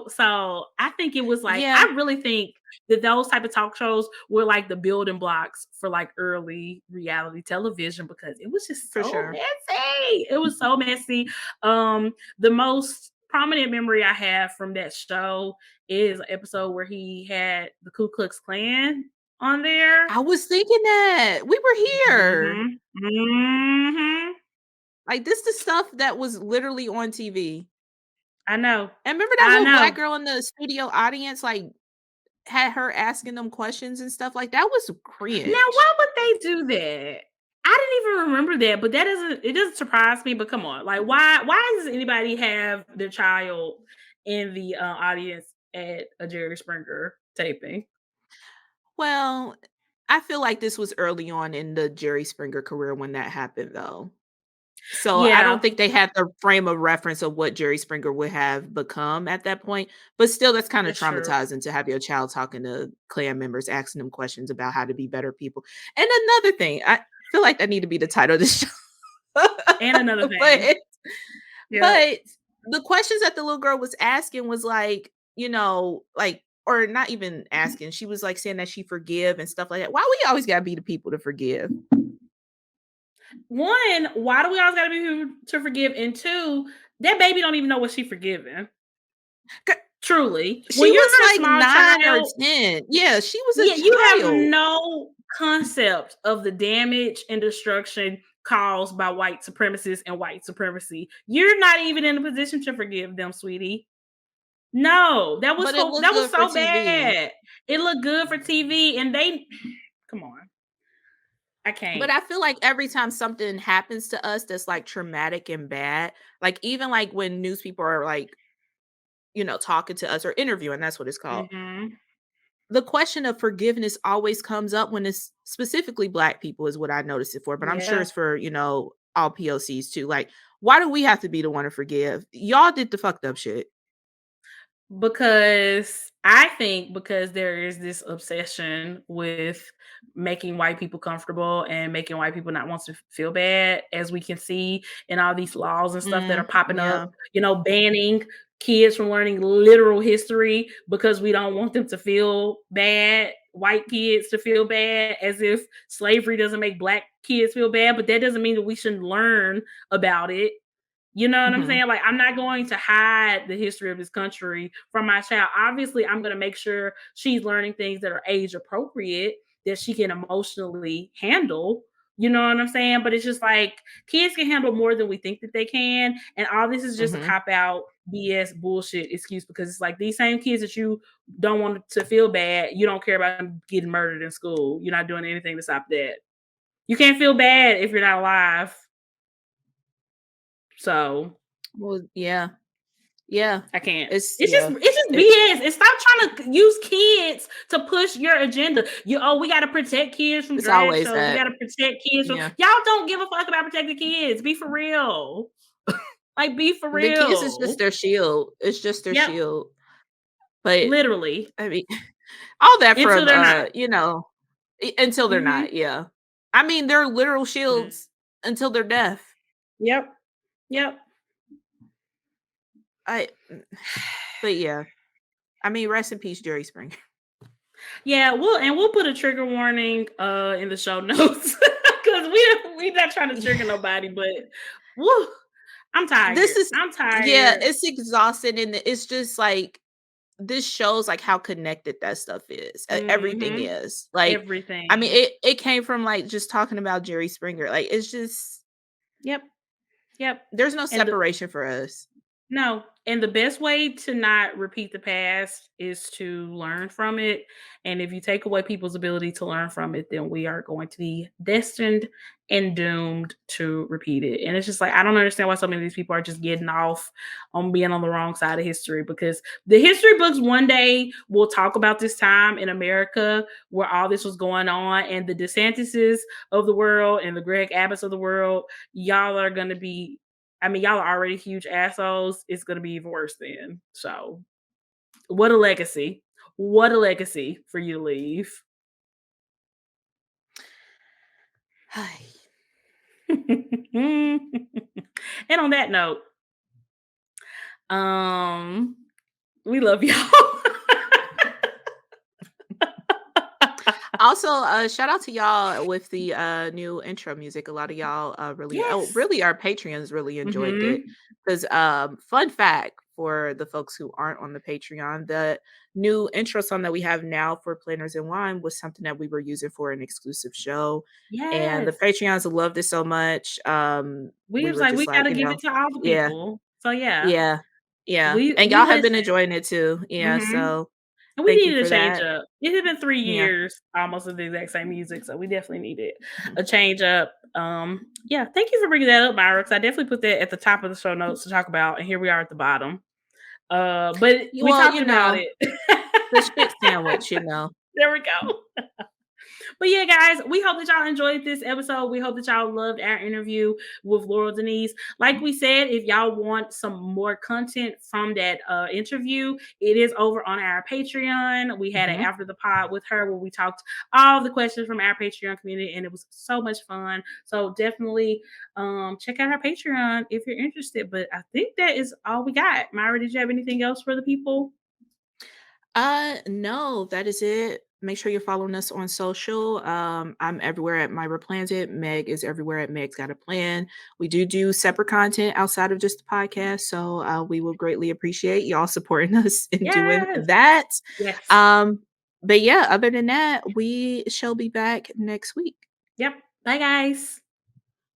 So I think it was like, Yeah, I really think that those type of talk shows were like the building blocks for like early reality television because it was just for so sure. messy. It was so messy. The most prominent memory I have from that show is an episode where he had the Ku Klux Klan on there. I was thinking that. We were here. Mhm. Mhm. Like, this the stuff that was literally on TV. I know. And remember that I little black know. girl in the studio audience, like, had her asking them questions and stuff? Like, that was Now, cringe. why would they do that? I didn't even remember that, but it doesn't surprise me, but come on. Like why does anybody have their child in the audience at a Jerry Springer taping? Well, I feel like this was early on in the Jerry Springer career when that happened, though. So, I don't Yeah, think they had the frame of reference of what Jerry Springer would have become at that point, but still, that's kinda that's true. traumatizing to have your child talking to Klan members, asking them questions about how to be better people. And another thing, I feel like that need to be the title of the show. And another thing. But Yep. but the questions that the little girl was asking was like, like or not even asking, she was, like, saying that she forgive and stuff like that. Why we always gotta be the people to forgive? One, why do we always gotta be who to forgive? And two, that baby don't even know what she forgiving. Truly. She When you're was a like small 9 or child, 10. Yeah, she was a yeah, you have child. no concept of the damage and destruction caused by white supremacists and white supremacy. You're not even in a position to forgive them, sweetie. No, But it looked that was good for so TV. bad. It looked good for TV and they come on. I But can't. I feel like every time something happens to us that's, like, traumatic and bad, like, even, like, when news people are, like, talking to us or interviewing, that's what it's called. Mhm. The question of forgiveness always comes up when it's specifically Black people is what I noticed it for, but I'm sure Yeah. it's for, all POCs too. Like, why do we have to be the one to forgive? Y'all did the fucked up shit. Because I think because there is this obsession with making white people comfortable and making white people not want to feel bad, as we can see in all these laws and stuff that are popping up, Yeah. banning kids from learning literal history because we don't want them to feel bad, white kids to feel bad, as if slavery doesn't make black kids feel bad, but that doesn't mean that we shouldn't learn about it. You know what I'm Mhm. saying? Like, I'm not going to hide the history of this country from my child. Obviously, I'm going to make sure she's learning things that are age appropriate that she can emotionally handle. You know what I'm saying? But it's just like kids can handle more than we think that they can. And all this is just a Mhm. cop out BS bullshit excuse because it's like these same kids that you don't want to feel bad, you don't care about them getting murdered in school. You're not doing anything to stop that. You can't feel bad if you're not alive. So Well, yeah. Yeah. I can't. It's It's just yeah. it's just It BS. And stop trying to use kids to push your agenda. We gotta protect kids from it's drag always shows. We that. gotta protect kids from Yeah. y'all don't give a fuck about protecting kids. Be for real. Like be for The kids is just real. their shield. It's just their Yep. shield. But Literally. I mean, all that Until from they're not. until they're Hmm. not, yeah. I mean, they're literal Mm. shields until they're deaf. Yep. Yep. I but yeah. I mean, rest in peace, Jerry Springer. Yeah, we'll put a trigger warning in the show notes because we not trying to trigger nobody, but woo, I'm This tired. is I'm yeah, tired. it's exhausting and it's just like this shows like how connected that stuff is. Everything Hmm. is. Like I mean, Everything. it came from like just talking about Jerry Springer. Like it's just Yep. Yep. there's no And the separation for us. No, and the best way to not repeat the past is to learn from it. And if you take away people's ability to learn from it, then we are going to be destined and doomed to repeat it. And it's just like, I don't understand why so many of these people are just getting off on being on the wrong side of history because the history books one day will talk about this time in America where all this was going on. And the DeSantises of the world and the Greg Abbotts of the world, y'all are going to be y'all are already huge assholes. It's gonna be even worse then. So, what a legacy! What a legacy for you to leave. And on that note, um, we love y'all. Also, shout out to y'all with the new intro music. A lot of y'all Yes. really our Patreons really enjoyed it. Mhm. Because fun fact for the folks who aren't on the Patreon, the new intro song that we have now for Planners and Wine was something that we were using for an exclusive show. And the Yes. Patreons loved it so much. We We was were like, just "We like, gotta give it to all the yeah, people." So, yeah, yeah, yeah. And we y'all have been listen. enjoying it too. Yeah. Mhm. So And we thank you needed a for change that. up. It had been 3 Yeah. years almost of the exact same music, so we definitely needed Mhm. a change up. Yeah, thank you for bringing that up, Myra, 'cause I definitely put that at the top of the show notes to talk about, and here we are at the bottom. But we Well, talked about it. the shit sandwich. There we go. But yeah, guys, we hope that y'all enjoyed this episode. We hope that y'all loved our interview with Laurel Denise. Like we said, if y'all want some more content from that interview, it is over on our Patreon. We had it Mhm. after the pod with her where we talked all the questions from our Patreon community, and it was so much fun. So definitely check out our Patreon if you're interested. But I think that is all we got. Myra, did you have anything else for the people? No, that is it. Make sure you're following us on social. I'm everywhere at Myra Plans It. Meg is everywhere at Meg's Got a Plan. We do separate content outside of just the podcast, so we will greatly appreciate y'all supporting us in doing Yes. that. Yes. Um, but yeah, other than that, we shall be back next week. Yep. Bye, guys.